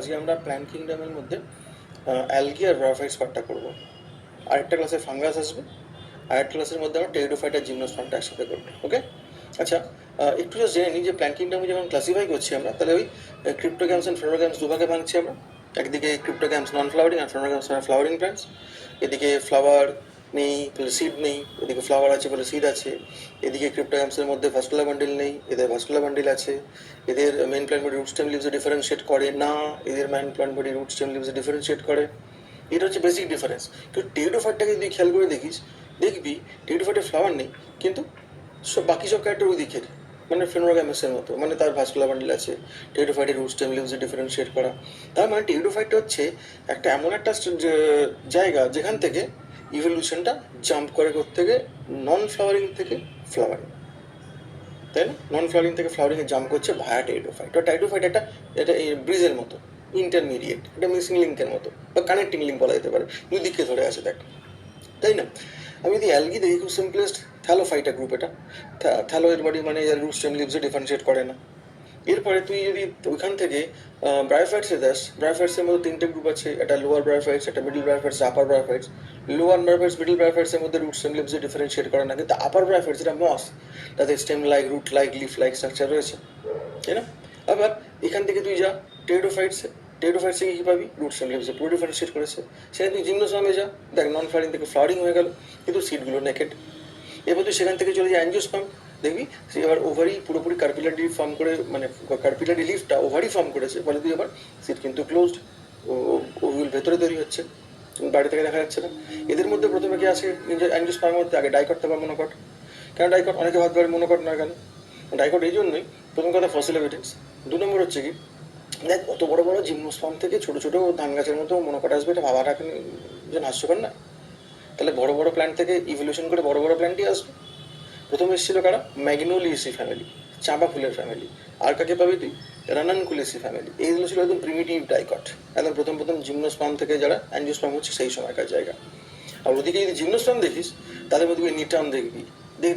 আজকে আমরা প্ল্যান্ট কিংডমের মধ্যে অ্যালগি আর ব্রায়োফাইটস পার্টটা করবো। আরেকটা ক্লাসে ফাঙ্গাস আসবে, আরেকটা ক্লাসের মধ্যে আমরা টেরিডোফাইট আর জিমনোস্পার্মটা একসাথে করবো। ওকে, আচ্ছা, একটু জাস্ট জেনে নিই যে প্ল্যান্ট কিংডমে যখন ক্লাসিফাই করছি আমরা, তাহলে ওই ক্রিপ্টোগ্যামস অ্যান্ড ফ্লোরোগ্যামস দুভাগে ভাঙছি আমরা। একদিকে ক্রিপ্টোগ্যামস নন ফ্লাওয়ারিং আর ফ্লোরোগ্যামস ফ্লাওয়ারিং প্ল্যান্টস। এদিকে ফ্লাওয়ার নেই বলে সিড নেই, এদিকে ফ্লাওয়ার আছে বলে সিড আছে। এদিকে ক্রিপ্টোগ্যামসের মধ্যে ভাস্কুলার বান্ডিল নেই, এদের ভাস্কুলার বান্ডিল আছে। এদের main plant body root stem লিভসে ডিফারেন্সিয়েট করে না, এদের main plant body root stem লিভসে ডিফারেন্সিয়েট করে। এটা হচ্ছে বেসিক ডিফারেন্স। কিন্তু টেরিডোফাইটটাকে যদি খেয়াল করে দেখিস, দেখবি টেরিডোফাইটে ফ্লাওয়ার নেই, কিন্তু বাকি সব ক্যারেক্টার ওই দিকের, মানে ফ্লোরোগ্যামসের মতো, মানে তার ভাস্কুলার বান্ডিল আছে। টেরিডোফাইটের রুট স্টেম লিভসে ডিফারেন্সিয়েট করা। তার মানে টেরিডোফাইটটা হচ্ছে একটা এমন একটা জায়গা যেখান থেকে ইভলিউশনটা জাম্প করে করতে গিয়ে নন ফ্লাওয়ারিং থেকে ফ্লাওয়ারিং, তাই না? নন ফ্লাওয়ারিং থেকে ফ্লাওয়ারিংয়ে জাম্প করছে ভায়া টেরিডোফাইট। টেরিডোফাইট এটা এটা এই ব্রিজের মতো, ইন্টারমিডিয়েট, এটা মিসিং লিঙ্কের মতো বা কানেক্টিং লিঙ্ক বলা যেতে পারে, দুই দিকে ধরে আছে দেখ, তাই না? আমি যদি অ্যালগি দেখি, খুব সিম্পলেস্ট থ্যালোফাইটা গ্রুপ। এটা থ্যালো এর বডি মানে এর রুট স্টেম লিভসে ডিফারেন্সিয়েট করে না। এরপরে তুই যদি ওইখান থেকে ব্রায়োফাইটসে যাস, ব্রায়োফাইটসের মধ্যে তিনটে গ্রুপ আছে, একটা লোয়ার ব্রায়োফাইটস, একটা মিডল ব্রায়োফাইটস, আপার ব্রায়োফাইটস। লোয়ার ব্রায়োফাইটস মিডল ব্রায়োফাইটসের মধ্যে রুট স্টেম লিভসে ডিফারেন্সিয়েট করে না, কিন্তু আপার ব্রায়োফাইটস এটা মস, তাদের stem like, root like, leaf like structure রয়েছে, তাই না? আবার এখান থেকে তুই যা টেরিডোফাইটসে, টেরিডোফাইটসে কী পাবি? রুট স্টেম লিভসে পুরো ডিফারেন্সিয়েট করেছে। সেখানে তুই জিমনোস্পার্মে যা, দেখ নন ফ্লাওয়ারিং থেকে ফ্লাওয়ারিং হয়ে গেল, কিন্তু সিডগুলো নেকেড। এবার তুই সেখান থেকে চলে যাই অ্যাঞ্জিওস্পার্ম, দেখবি সে এবার ওভারি পুরোপুরি কার্পিলারি ফর্ম করে, মানে কার্পিলারি লিফটা ওভারি ফর্ম করেছে, ফলে তুই এবার সিট কিন্তু ক্লোজড, ওভিউল ভেতরে তৈরি হচ্ছে, বাইরে থেকে দেখা যাচ্ছে না। এদের মধ্যে প্রথমে কি আছে অ্যাঞ্জিওস্পার্মের মধ্যে? আগে ডাইকট, তারপর মনোকট। কেন ডাইকট? অনেকে ভাবতে পারে মনোকট না কেন। ডাইকট এই জন্যই, প্রথম কথা ফসিল এভিডেন্স, দু নম্বর হচ্ছে কি, দেখ অত বড় বড় জিমনোস্পার্ম থেকে ছোটো ছোটো ধান গাছের মতো মনোকট আসবে, এটা ভাবাটা যেন হাস্যকর না? তাহলে বড় বড় প্ল্যান্ট থেকে ইভলিউশন করে বড় বড় প্ল্যান্টই আসবে। প্রথম এসেছিল কারা? ম্যাগনোলিয়েসি ফ্যামিলি, চাঁপা ফুলের ফ্যামিলি। আর কাকে পাবি তুই? রানানকুলেসি ফ্যামিলি। এইগুলো ছিল একদম প্রিমিটিভ ডাইকট, একদম প্রথম প্রথম জিমনোস্পার্ম থেকে যারা অ্যাঞ্জিওস্পার্ম হচ্ছে সেই সময়কার জায়গা। আর ওদিকে যদি জিমনোস্পার্ম দেখিস, তাদের মধ্যে নিটাম দেখবি।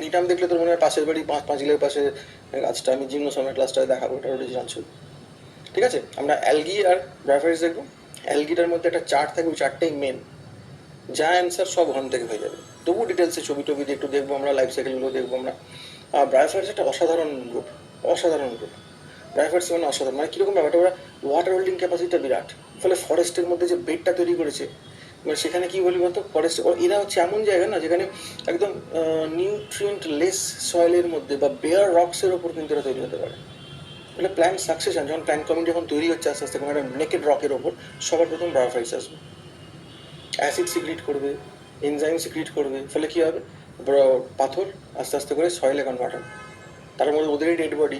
নিটাম দেখলে তোর মনে হয় পাশের বাড়ি পাঁচিলের পাশে গাছটা, আমি জিমনোস্পার্মের ক্লাসটায় দেখাবো, ওটা অরিজিনাল ছবি। ঠিক আছে, আমরা অ্যালগি আর ব্রায়োফাইটস দেখবো। অ্যালগিটার মধ্যে একটা চার্ট থাকবে, ওই চার্টটাই মেন, যা অ্যান্সার সব ওখান থেকে হয়ে যাবে। তবু ডিটেলসে ছবি টবি দিয়ে একটু দেখবো আমরা, লাইফ সাইকেলগুলো দেখবো আমরা। আর ব্রায়োফাইটস একটা অসাধারণ গ্রুপ, অসাধারণ গ্রুপ। ব্রায়োফাইটস মানে অসাধারণ, মানে কীরকম ব্যাপারটা, ওরা ওয়াটার হোল্ডিং ক্যাপাসিটিটা বিরাট, ফলে ফরেস্টের মধ্যে যে বেডটা তৈরি করেছে, মানে সেখানে কী বলি বলতো, ফরেস্ট এরা হচ্ছে এমন জায়গা না যেখানে একদম নিউট্রিয়েন্ট লেস সয়েলের মধ্যে বা বেয়ার রক্সের ওপর কিন্তু এরা তৈরি হতে পারে। মানে প্ল্যান্ট সাকসেশন, যখন প্ল্যান্ট কমিউনিটি যখন তৈরি হচ্ছে আস্তে আস্তে কোনো একটা নেকেড রকের ওপর, সবার প্রথম ব্রায়োফাইটস আসবে, অ্যাসিড সিক্রিট করবে, এনজাইম সিক্রিট করবে, ফলে কী হবে, পাথর আস্তে আস্তে করে সয়েলে কনভার্ট হবে। তার মধ্যে ওদেরই ডেড বডি,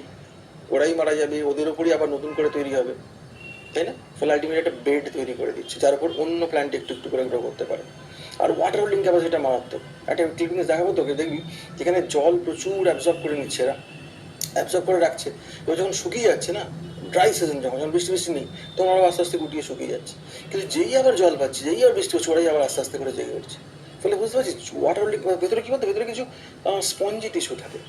ওরাই মারা যাবে, ওদের ওপরই আবার নতুন করে তৈরি হবে, তাই না? ফলে আলটিমেটলি একটা বেড তৈরি করে দিচ্ছে, যার উপর অন্য প্ল্যান্ট একটু একটু করে গ্রো করতে পারে। আর ওয়াটার হোল্ডিং ক্যাপাসিটিটা মারাত্মক। একটা ক্লিপিংস দেখাবো তোকে, দেখবি যেখানে জল প্রচুর অ্যাবজর্ব করে নিচ্ছে এরা, অ্যাবজর্ব করে রাখছে। এবার যখন শুকিয়ে যাচ্ছে না, ড্রাই সিজন, যখন বৃষ্টি বৃষ্টি নেই, তখন আবার আস্তে আস্তে গুটিয়ে শুকিয়ে যাচ্ছে। কিন্তু যেই আবার জল পাচ্ছে, যেই আবার বৃষ্টি হচ্ছে, ওরাই আবার আস্তে আস্তে করে জেগে উঠছে। ফলে বুঝতে পারছিস ওয়াটার হোল্ডিং ভেতরে কী বলতো, ভেতরে কিছু স্পঞ্জি টিস্যু থাকে,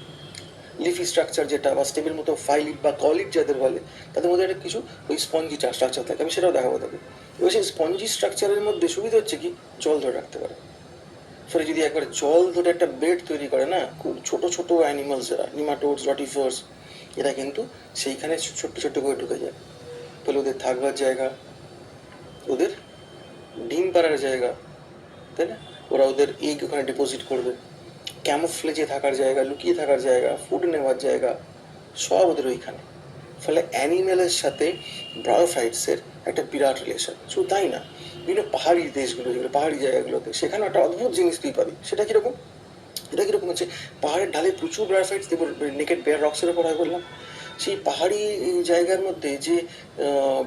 লিফি স্ট্রাকচার যেটা, বা স্টেমের মতো ফাইলিট বা কলিট যাদের বলে, তাদের মধ্যে একটা কিছু ওই স্পঞ্জি স্ট্রাকচার থাকে, আমি সেটাও দেখাবো তাকে। এবার সেই স্পঞ্জি স্ট্রাকচারের মধ্যে সুবিধা হচ্ছে কি, জল ধরে রাখতে পারে। ফলে যদি একবার জল ধরে একটা বেড তৈরি করে না, খুব ছোটো ছোটো অ্যানিমালস এরা, নিমাটোডস, রটিফার্স, এরা কিন্তু সেইখানে ছোট্ট ছোট্ট করে ঢুকে যায়। ফলে ওদের থাকবার জায়গা, ওদের ডিম পাড়ার জায়গা, তাই না? ওরা ওদের এগ ওখানে ডিপোজিট করবে, ক্যামোফ্লেজে থাকার জায়গা, লুকিয়ে থাকার জায়গা, ফুড নেওয়ার জায়গা, সব ওদের ওইখানে। ফলে অ্যানিমেলের সাথে ব্রায়োফাইটসের একটা বিরাট রিলেশন। শুধু তাই না, বিভিন্ন পাহাড়ি দেশগুলো, যেগুলো পাহাড়ি জায়গাগুলোতে, সেখানে একটা অদ্ভুত জিনিস তুই পাবি। সেটা কীরকম? এটা কীরকম হচ্ছে, পাহাড়ের ঢালে প্রচুর ব্রায়োফাইটস, নেকেড বেয়ার রক্সের ওপর হয় বললাম। সেই পাহাড়ি জায়গার মধ্যে যে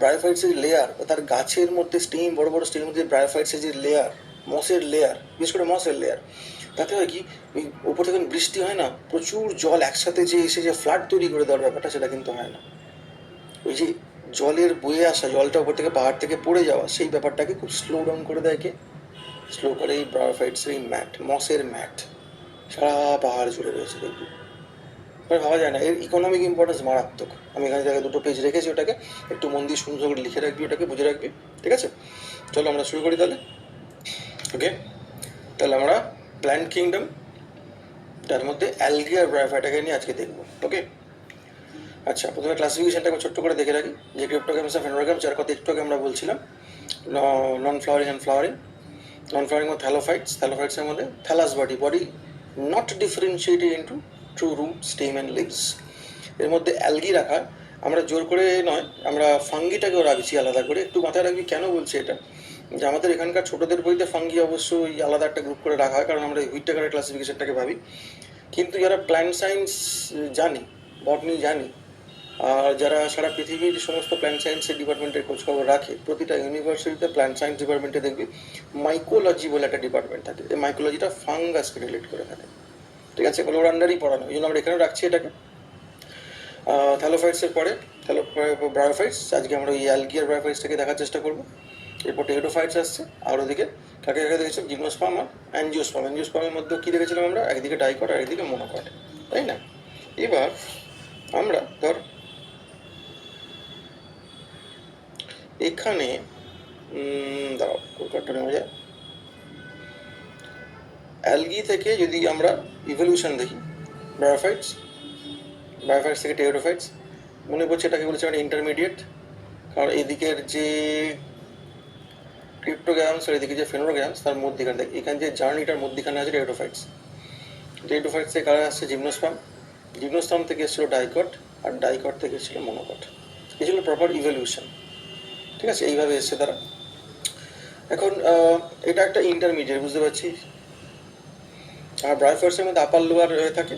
ব্রায়োফাইটসের লেয়ার, তার গাছের মধ্যে স্টেম, বড় বড় স্টেমের মধ্যে ব্রায়োফাইটসের যে লেয়ার, মসের লেয়ার, বিশেষ করে মসের লেয়ার, তাতে হয় কি, ওই ওপর থেকে বৃষ্টি হয় না, প্রচুর জল একসাথে যে এসে যে ফ্লাড তৈরি করে দেওয়ার ব্যাপারটা, সেটা কিন্তু হয় না। ওই যে জলের বয়ে আসা, জলটা ওপর থেকে পাহাড় থেকে পড়ে যাওয়া, সেই ব্যাপারটাকে খুব স্লো ডাউন করে দেয় কে? স্লো করে এই ব্রায়োফাইটসের এই ম্যাট, মসের ম্যাট সারা পাহাড় জুড়ে রয়েছে, দেখবি। মানে ভাবা যায় না, এর ইকোনমিক ইম্পর্টেন্স মারাত্মক। আমি এখানে জায়গায় দুটো পেজ রেখেছি, ওটাকে একটু মন দিয়ে সুন্দর করে লিখে রাখবি, ওটাকে বুঝে রাখবি, ঠিক আছে? চলো আমরা শুরু করি তাহলে। ওকে, তাহলে আমরা প্ল্যান্ট কিংডম, তার মধ্যে অ্যালগি আর ব্রায়োফাইটাকে নিয়ে আজকে দেখবো। ওকে, আচ্ছা, প্রথমে ক্লাসিফিকেশনটাকে ছোট্ট করে দেখে রাখি যে ক্রিপ্টোগ্যামস আর ফেনোগ্যামস, যার কথা একটু আগে আমরা বলছিলাম, non flowering and flowering. Non flowering মধ্যে থ্যালোফাইটস, থ্যালোফাইটসের মধ্যে thallus body, body not differentiated into true root, stem and leaves. এর মধ্যে অ্যালগি রাখা আমরা জোর করে নয়, আমরা ফাঙ্গিটাকেও রাখছি আলাদা করে। একটু মাথায় রাখবি কেন বলছি এটা, যে আমাদের এখানকার ছোটোদের বইতে ফাঙ্গি অবশ্যই আলাদা একটা গ্রুপ করে রাখা হয়, কারণ আমরা হুইটেকারের ক্লাসিফিকেশনটাকে ভাবি। কিন্তু যারা প্ল্যান্ট সায়েন্স জানি, বটনি জানি, আর যারা সারা পৃথিবীর সমস্ত প্ল্যান্ট সায়েন্সের ডিপার্টমেন্টের খোঁজখবর রাখে, প্রতিটা ইউনিভার্সিটিতে প্ল্যান্ট সায়েন্স ডিপার্টমেন্টে দেখবি মাইকোলজি বলে একটা ডিপার্টমেন্ট থাকে। এই মাইকোলজিটা ফাঙ্গাসকে রিলেট করে থাকে, ঠিক আছে? ওর আন্ডারই পড়ানো, এই জন্য আমরা এখানেও রাখছি এটাকে। থ্যালোফাইটসের পরে ব্রায়োফাইটস, আজকে আমরা এই অ্যালগি আর ব্রায়োফাইটসটাকে দেখার চেষ্টা করবো। এরপর টেরিডোফাইটস আসছে, আর ওদিকে কাকে কাকে দেখেছিলাম, জিমনোস্পার্ম আর অ্যাঞ্জিওস্পার্ম। অ্যাঞ্জিওস্পার্মের মধ্যে কী দেখেছিলাম আমরা, একদিকে ডাইকট আর একদিকে মোনোকট, তাই না? এবার আমরা ধর এখানে দাঁড়াও, কলকাতা নেমে যায়। অ্যালগি থেকে যদি আমরা ইভলিউশন দেখি, ব্রায়োফাইটস, ব্রায়োফাইটস থেকে টেরিডোফাইটস, মনে করছে এটাকে বলেছে একটা ইন্টারমিডিয়েট, কারণ এদিকের যে ক্রিপ্টোগ্যামস আর এদিকে যে ফেনোগ্যামস, তার মধ্যেখানে দেখ, এখানে যে জার্নিটার মধ্যেখানে আছে টেরিডোফাইটস। টেরিডোফাইটস থেকে কারা আসছে, জিমনোস্পার্ম, জিমনোস্পার্ম থেকে এসেছিল ডাইকট, আর ডাইকট থেকে এসেছিল মোনোকট। এই ছিল প্রপার ইভলিউশন, ঠিক আছে? এইভাবে এসছে তারা। এখন এটা একটা ইন্টারমিডিয়েট, বুঝতে পারছিস? আর ব্রায়োফাইটসের মধ্যে আপার লোয়ার হয়ে থাকে,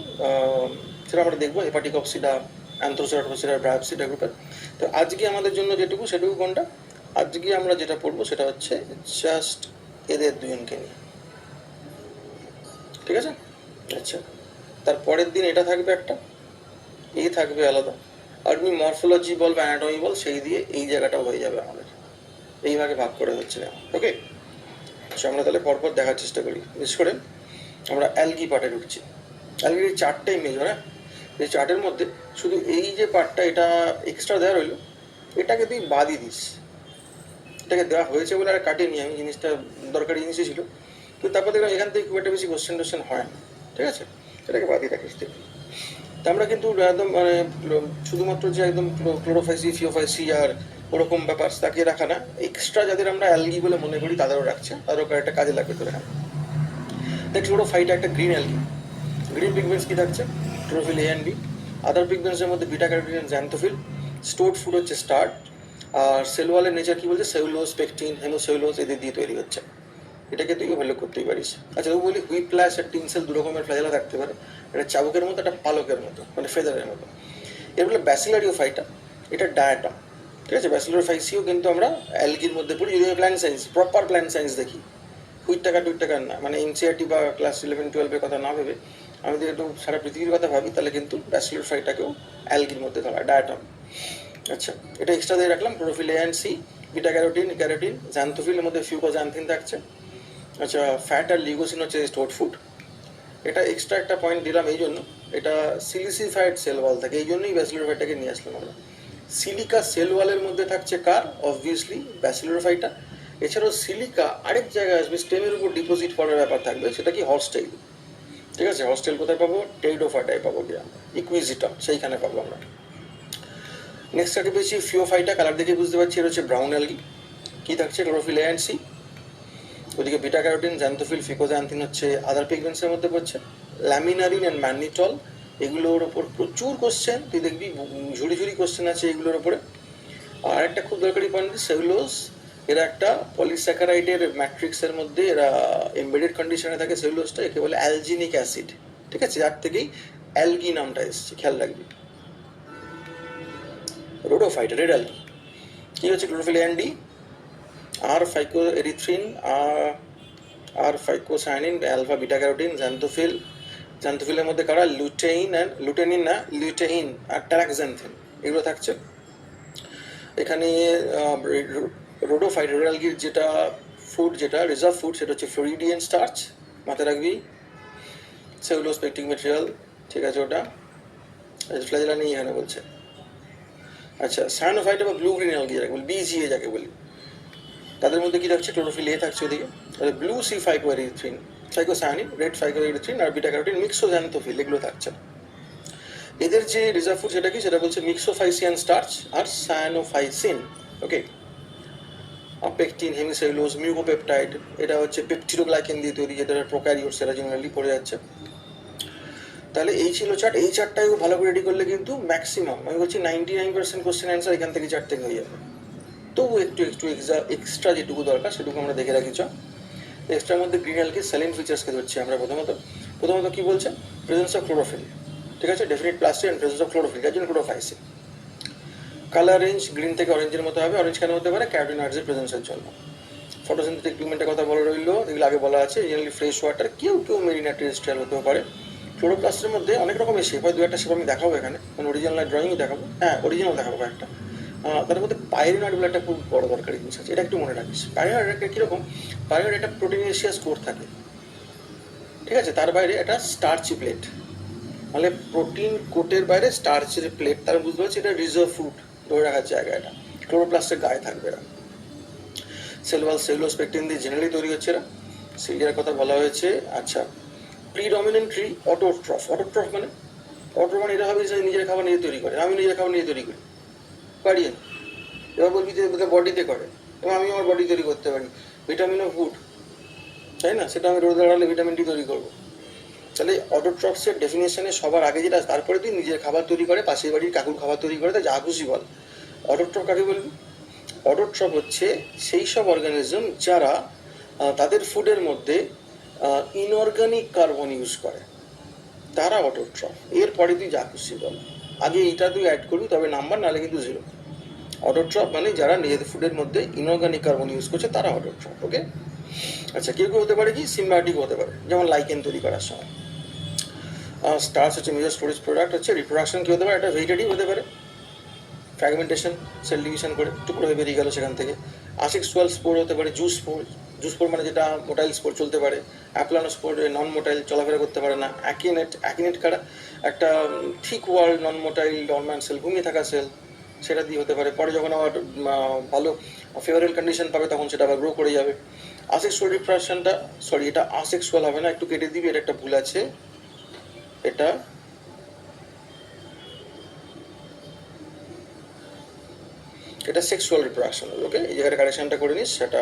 সেটা আমরা দেখবো, হেপাটিকপসিডা, অ্যান্থ্রোসেরাটোসিডা, ব্রায়োপসিডা গ্রুপের। তো আজকে আমাদের জন্য যেটুকু সেটুকু কোনটা, আজকে আমরা যেটা পড়বো সেটা হচ্ছে জাস্ট এদের দুজনকে নিয়ে, ঠিক আছে? আচ্ছা, তার পরের দিন এটা থাকবে একটা, এই থাকবে আলাদা, আর তুমি মরফোলজি বল বা অ্যানাটমি বল, সেই দিয়ে এই জায়গাটাও হয়ে যাবে আমাদের, এইভাবে ভাগ করে হচ্ছে। ওকে, আচ্ছা, আমরা তাহলে পরপর দেখার চেষ্টা করি। বিশেষ করে আমরা অ্যালগি পার্টে ঢুকছি। অ্যালগির চারটেই মেজর, হ্যাঁ? এই চার্টের মধ্যে শুধু এই যে পার্টটা, এটা এক্সট্রা দেওয়া রইলো, এটাকে তুই বাদই দিস। এটাকে দেওয়া হয়েছে বলে আর কাটিনি আমি, জিনিসটা দরকারি জিনিসই ছিল, কিন্তু তারপর দেখলাম এখান থেকে খুব একটা বেশি কোশ্চেন হয় না, ঠিক আছে? এটাকে বাদই রাখিস তুই। তা আমরা কিন্তু একদম মানে শুধুমাত্র যে একদম ক্লোরোফাইসি, ফিওফাইসি আর ওরকম ব্যাপার তাকে রাখা না, এক্সট্রা যাদের আমরা অ্যালগি বলে মনে করি তাদেরও রাখছে, তাদেরও একটা কাজে লাগবে তোর। হ্যাঁ, দেখ, ক্লোরোফাইটা একটা গ্রিন অ্যালগি। গ্রিন পিগমেন্টস কী থাকছে, ক্লোরোফিল এ অ্যান্ড বি। আদার পিগমেন্টসের মধ্যে beta carotene and xanthophyll. Stored food হচ্ছে স্টার্ট। আর সেল ওয়ালের নেচার কী বলছে, সেলুলোজ, পেকটিন, হেমোসেলুলোজ এদের দিয়ে তৈরি হচ্ছে। এটাকে তুই ভালো করতেই পারিস। আচ্ছা, তুই বলি হুইপ্লাস আর টিনসেল দু রকমের ফ্ল্যাজেলা থাকতে পারে, একটা চাবুকের মতো, একটা পালকের মতো, মানে ফেদারের মতো। এর বলে ব্যাসিলারিওফাইটা, এটা ডায়াটাম, ঠিক আছে? ব্যাসিলারিওফাইসিও কিন্তু আমরা অ্যালগির মধ্যে পড়ি, যদি plant science, proper plant science দেখি, টুইট টাকা না, মানে এনসিআরটি বা ক্লাস 11-12-এর কথা না ভেবে আমি যদি একটু সারা পৃথিবীর কথা ভাবি, তাহলে কিন্তু ব্যাসিলারিওফাইটাকেও অ্যালগির মধ্যে ধরা, ডায়াটাম। আচ্ছা, এটা এক্সট্রা দিয়ে রাখলাম। Chlorophyll A and C, beta carotene, carotene, জ্যান্থোফিলের মধ্যে ফিউকোজ্যান্থিন থাকছে। আচ্ছা, ফ্যাট আর লিগোসিন হচ্ছে স্টোরড ফুড। এটা এক্সট্রা একটা পয়েন্ট দিলাম এই জন্য, এটা সিলিসিফাইড সেল ওয়াল থাকে, এই জন্যই ব্যাসিলারিওফাইটাকে নিয়ে আসলাম আমরা। সিলিকা সেল ওয়ালের মধ্যে থাকছে কার, অবভিয়াসলি ব্যাসিলারিওফাইটা। এছাড়াও সিলিকা আরেক জায়গায় আসবে, স্টেমের উপর ডিপোজিট করার ব্যাপার থাকবে, সেটা কি হস্টেল, ঠিক আছে? হস্টেল কোথায় পাবো, টেরিডোফাইটায় পাবো, কি আমরা ইকুইজিটা সেইখানে পাবো আমরা। নেক্সট আগে পেয়েছি ফিওফাইটা, কালার দেখে বুঝতে পারছি এটা হচ্ছে ব্রাউন অ্যালগি। কী থাকছে, ক্লোরোফিল এ অ্যান্ড সি। ওদিকে বিটা ক্যারোটিন, জ্যান্থোফিল, ফিকোজ্যান্থিন হচ্ছে আদার পিগমেন্টসের মধ্যে পড়ছে। ল্যামিনারিন অ্যান্ড ম্যাগনিটল, এগুলোর ওপর প্রচুর কোশ্চেন, তুই দেখবি ঝুড়ি ঝুড়ি কোশ্চেন আছে এগুলোর ওপরে। আর একটা খুব দরকারি পয়েন্ট, সেলুলোজ, এরা একটা পলিস্যাকারাইডের ম্যাট্রিক্সের মধ্যে এরা এমবেডেড কন্ডিশনে থাকে। সেলুলোজটা একে বলে অ্যালজিনিক অ্যাসিড, ঠিক আছে? যার থেকেই অ্যালগি নামটা এসছে, খেয়াল রাখবি। রোডোফাইট, রেড অ্যালগি, কী হচ্ছে, ক্লোরোফিল এ অ্যান্ড ডি, আর ফাইকো এরিথ্রিন, আর phycocyanin, alpha beta carotene, xanthophyll. জ্যান্থোফিলের মধ্যে কারা, লুটেইন আর ট্যারাক্সান্থিন, এগুলো থাকছে এখানে। রোডোফাইট, রেড অ্যালগির যেটা ফুড, যেটা রিজার্ভ ফুড, সেটা হচ্ছে ফ্লোরিডিয়ান স্টার্চ, মাথায় রাখবি। সেলুলোজ, পেকটিক ম্যাটেরিয়াল, ঠিক আছে ওটা। ফ্ল্যাজেলা নেই এখানে বলছে। আচ্ছা, সায়ানোফাইটা বা ব্লু গ্রিন অ্যালগি যাকে বলি, বিজিএ যাকে বলি, তাদের মধ্যে কি থাকছে? ক্লোরোফিল এ থাকছে ওদিকে, তাহলে blue C phycoerythrin, phycocyanin, red phycoerythrin আর বিটা ক্যারোটিন, মিক্সোজ্যান্থোফিল, এগুলো থাকছে। এদের যে রিজার্ভ ফুড সেটা কি? সেটা বলছে মিক্সোফাইসিয়ান স্টার্চ আর সায়ানোফাইসিন। ওকে, পেকটিন, হেমিসেলুলোজ, মিউকোপেপটাইড, এটা হচ্ছে পেপটিডোগ্লাইকেন দিয়ে তৈরি, যেটা প্রোক্যারিওট, সেটা জেনারেলি পড়ে যাচ্ছে। তাহলে এই ছিল চার্ট। এই চার্টটাও ভালো করে রেডি করলে কিন্তু ম্যাক্সিমাম, আমি বলছি 99% কোশ্চেন অ্যান্সার এখান থেকে চার্ট থেকে হয়ে যাবে। তবু একটু এক্সট্রা যেটুকু দরকার সেটুকু আমরা দেখে রাখি। এক্সট্রার মধ্যে গ্রিন অ্যালগি স্যালিন ফিচার্সকে ধরছি আমরা। প্রথমত কি বলছে? প্রেজেন্স অফ ক্লোরোফিল, ঠিক আছে, definite plastic and presence of chlorophyll, যার জন্য ক্লোরোফাইসিন। কালার রেঞ্জ গ্রিন থেকে অরেঞ্জের মতো হবে। অরেঞ্জ কেন হতে পারে? ক্যারোটিনয়েডসের প্রেজেন্সের জন্য। ফটোসিনথেটিক পিগমেন্টের কথা বলা রইলো, এগুলো আগে বলা আছে। জেনারেলি ফ্রেশ ওয়াটার, কেউ মেরিনা টেরেস্ট্রিয়াল হতেও পারে। ক্লোরোপ্লাস্টের মধ্যে অনেক রকমের শেপ হয়, দু একটা শেপ আমি দেখাবো এখানে, মানে অরিজিনাল ড্রয়িংই দেখাবো, হ্যাঁ অরিজিনাল দেখাবো একটা। তার মধ্যে পাইরিনয়েড বলে একটা খুব বড় দরকারি জিনিস আছে, এটা একটু মনে রাখিস। পাইরিনয়েড একটা কীরকম? পাইরিনয়েড একটা প্রোটিনেশিয়াস কোর থাকে, ঠিক আছে, তার বাইরে একটা স্টার্চি প্লেট, মানে প্রোটিন কোটের বাইরে স্টার্চের প্লেট, তার বুঝতে পারছি এটা রিজার্ভ ফুড ধরে রাখার জায়গা। এটা ক্লোরোপ্লাস্টের গায়ে থাকবে। এরা সেলুলার সেলুলোস্পেকটিন দিয়ে জেনারেলি তৈরি হচ্ছে। এরা সিলিয়ার কথা বলা হয়েছে। আচ্ছা, প্রিডমিনেন্টলি অটোট্রফ। অটোট্রফ মানে এটা হবে যে নিজের খাবার নিজে তৈরি করে। আমি নিজের খাবার নিজে তৈরি করি, পারি। এবার বলবি যে বডিতে করে, এবং আমি আমার বডি তৈরি করতে পারি। ভিটামিন অফ ফুড, তাই না? সেটা আমি রোদে দাঁড়ালে ভিটামিন ডি তৈরি করবো। তাহলে অটোট্রফসের ডেফিনেশনে সবার আগে যেটা, তারপরে তুই নিজের খাবার তৈরি করে, পাশের বাড়ির কাকুর খাবার তৈরি করে, তা যা খুশি বল। অটোট্রফ কাকে বলবি? অটোট্রফ হচ্ছে সেই সব অর্গানিজম যারা তাদের ফুডের মধ্যে ইনঅর্গানিক কার্বন ইউজ করে, তারা অটোট্রফ। এরপরে তুই যা খুশি বল, আগে এইটা তুই অ্যাড করবি তবে নাম্বার, নাহলে কিন্তু জিরো। অটোট্রফ মানে যারা নিজেদের ফুডের মধ্যে ইনঅর্গানিক কার্বন ইউজ করছে, তারা অটোট্রফ। ওকে, আচ্ছা, কেউ হতে পারে কি সিম্বায়োটিক হতে পারে, যেমন লাইকেন তৈরি করার সময়। স্টার্চ হচ্ছে মেজর স্টোরেজ প্রোডাক্ট। হচ্ছে রিপ্রোডাকশন কী হতে পারে? একটা ভেজিটেটিভ হতে পারে, ফ্র্যাগমেন্টেশন, সেল ডিভিশন করে টুকরো হয়ে বেরিয়ে গেল সেখান থেকে। আসেক্সুয়াল স্পোর হতে পারে, জুস স্পোর মানে যেটা মোটাইল স্পোর চলতে পারে। অ্যাপ্লানো স্পোর নন মোটাইল, চলাফেরা করতে পারে না। অ্যাকিনেট কারা? একটা থিক ওয়াল নন মোটাইল ডরম্যান্ট সেল, ঘুমিয়ে থাকা সেল, সেটা দিয়ে হতে পারে। পরে যখন আবার ভালো ফেভারেবল কন্ডিশন পাবে তখন সেটা আবার গ্রো করে যাবে। আসেক্সুয়াল রিপ্রোডাকশনটা, সরি এটা আসেক্সুয়াল হবে না, একটু কেটে দিবি, এটা একটা ভুল আছে। এটা সেক্সুয়াল রিপ্রোডাকশন হবে। ওকে, এই জায়গাটা কারেকশনটা করে নিস, সেটা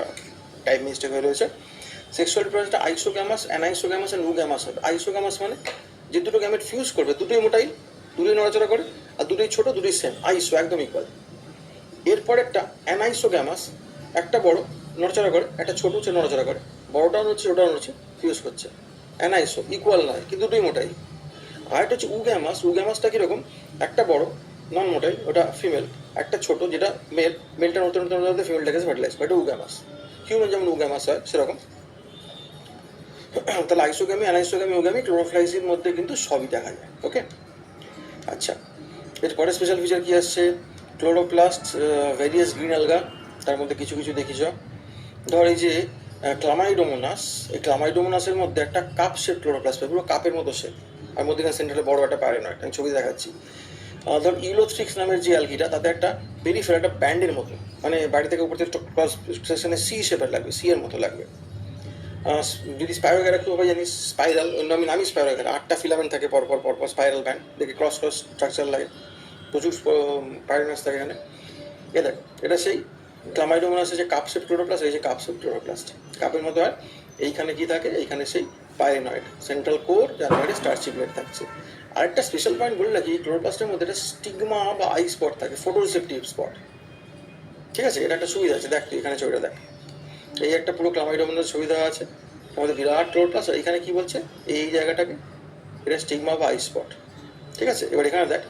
টাইপ মিস্টেক হয়ে রয়েছে। সেক্সুয়াল রিপ্রোডাকশনটা আইসোগ্যামাস, অ্যানাইসোগ্যামাস আর নুগ্যামাস হবে। আইসোগ্যামাস মানে যে দুটো গ্যামেট ফিউজ করবে, দুটোই মোটাইল, দুটোই নড়াচড়া করে, আর দুটোই ছোটো, দুটোই সেম, আইসো একদম ইকুয়াল। এরপর একটা অ্যানাইসোগ্যামাস, একটা বড় নড়াচড়া করে, একটা ছোটো হচ্ছে নড়াচড়া করে, বড়টাও নড়ছে ওটাও নড়ছে, ফিউজ করছে। অ্যানাইসো ইকুয়াল নয় কিন্তু দুটোই মোটাইল। আর একটা হচ্ছে উগ্যামাসটা কীরকম? একটা বড় নন মোটাইল, ওটা ফিমেল, একটা ছোটো যেটা মেলটা নতুন ফিমেলটাকে ফার্টিলাইজ করে, এটা উগ্যামাস। হিউম্যান যেমন উগ্যামাস হয় সেরকম। তাহলে আইসোগ্যামি, অ্যানাইসোগ্যামি, ওগ্যামি, ক্লোরোফ্লাইসির মধ্যে কিন্তু সবই দেখা যায়। ওকে, আচ্ছা, এরপরে স্পেশাল ফিচার কী আসছে? ক্লোরোপ্লাস্ট, ভেরিয়াস গ্রিন অ্যালগা, তার মধ্যে কিছু দেখিছ। ধর এই যে ক্লামাইডোমোনাস, এই ক্লামাইডোমোনাসের মধ্যে একটা কাপ শেপ ক্লোরোপ্লাস্ট, পুরো কাপের মতো শেপ, আর মধ্যেখানে সেন্টারে বড় একটা পাইরিনয়েড, আমি ছবি দেখাচ্ছি। ধর ইউলোথ্রিক্স নামের যে অ্যালগিটা, তাতে একটা পেরিফের, একটা ব্যান্ডের মতো, মানে বাড়ি থেকে উপর থেকে ক্রস সেকশনে সি শেপের লাগবে, সি এর মতো লাগবে। যদি স্পাইরোগ্যারা খুব জানিস, স্পাইরাল, অন্য আমি নামি স্পাইরোগ্যারা, 8টা ফিলামেন্ট থাকে পরপর স্পাইরাল ব্যান্ড, দেখে ক্রস স্ট্রাকচার লাগে, প্রচুর পাইরিনয়েডস থাকে এখানে। এ দেখ, এটা সেই ক্লামাইডোমোনাসের যে কাপ শেপ ক্লোরোপ্লাস্ট, এই যে কাপ শেপ ক্লোরোপ্লাস্ট, কাপের মতো হয়। এইখানে কি থাকে? এইখানে সেই পাইরিনয়েড, সেন্ট্রাল কোর, যার বাইরে স্টার্চি প্লেট থাকছে। আরেকটা স্পেশাল পয়েন্ট বলে রাখি, ক্লোরোপ্লাস্টের মধ্যে একটা স্টিগমা বা আই স্পট থাকে, ফটো রিসেপটিভ স্পট, ঠিক আছে? এটা একটা সুবিধা আছে, দেখ তুই এখানে ছবিটা দেখ, এই একটা পুরো ক্লামাইডোমোনাস ছবি দেওয়া আছে, আমাদের বিরাট ক্লোরোপ্লাস্ট, আর এখানে কি বলছে? এই জায়গাটাকে এটা স্টিগমা বা আই স্পট, ঠিক আছে? এবার এখানে দেখ,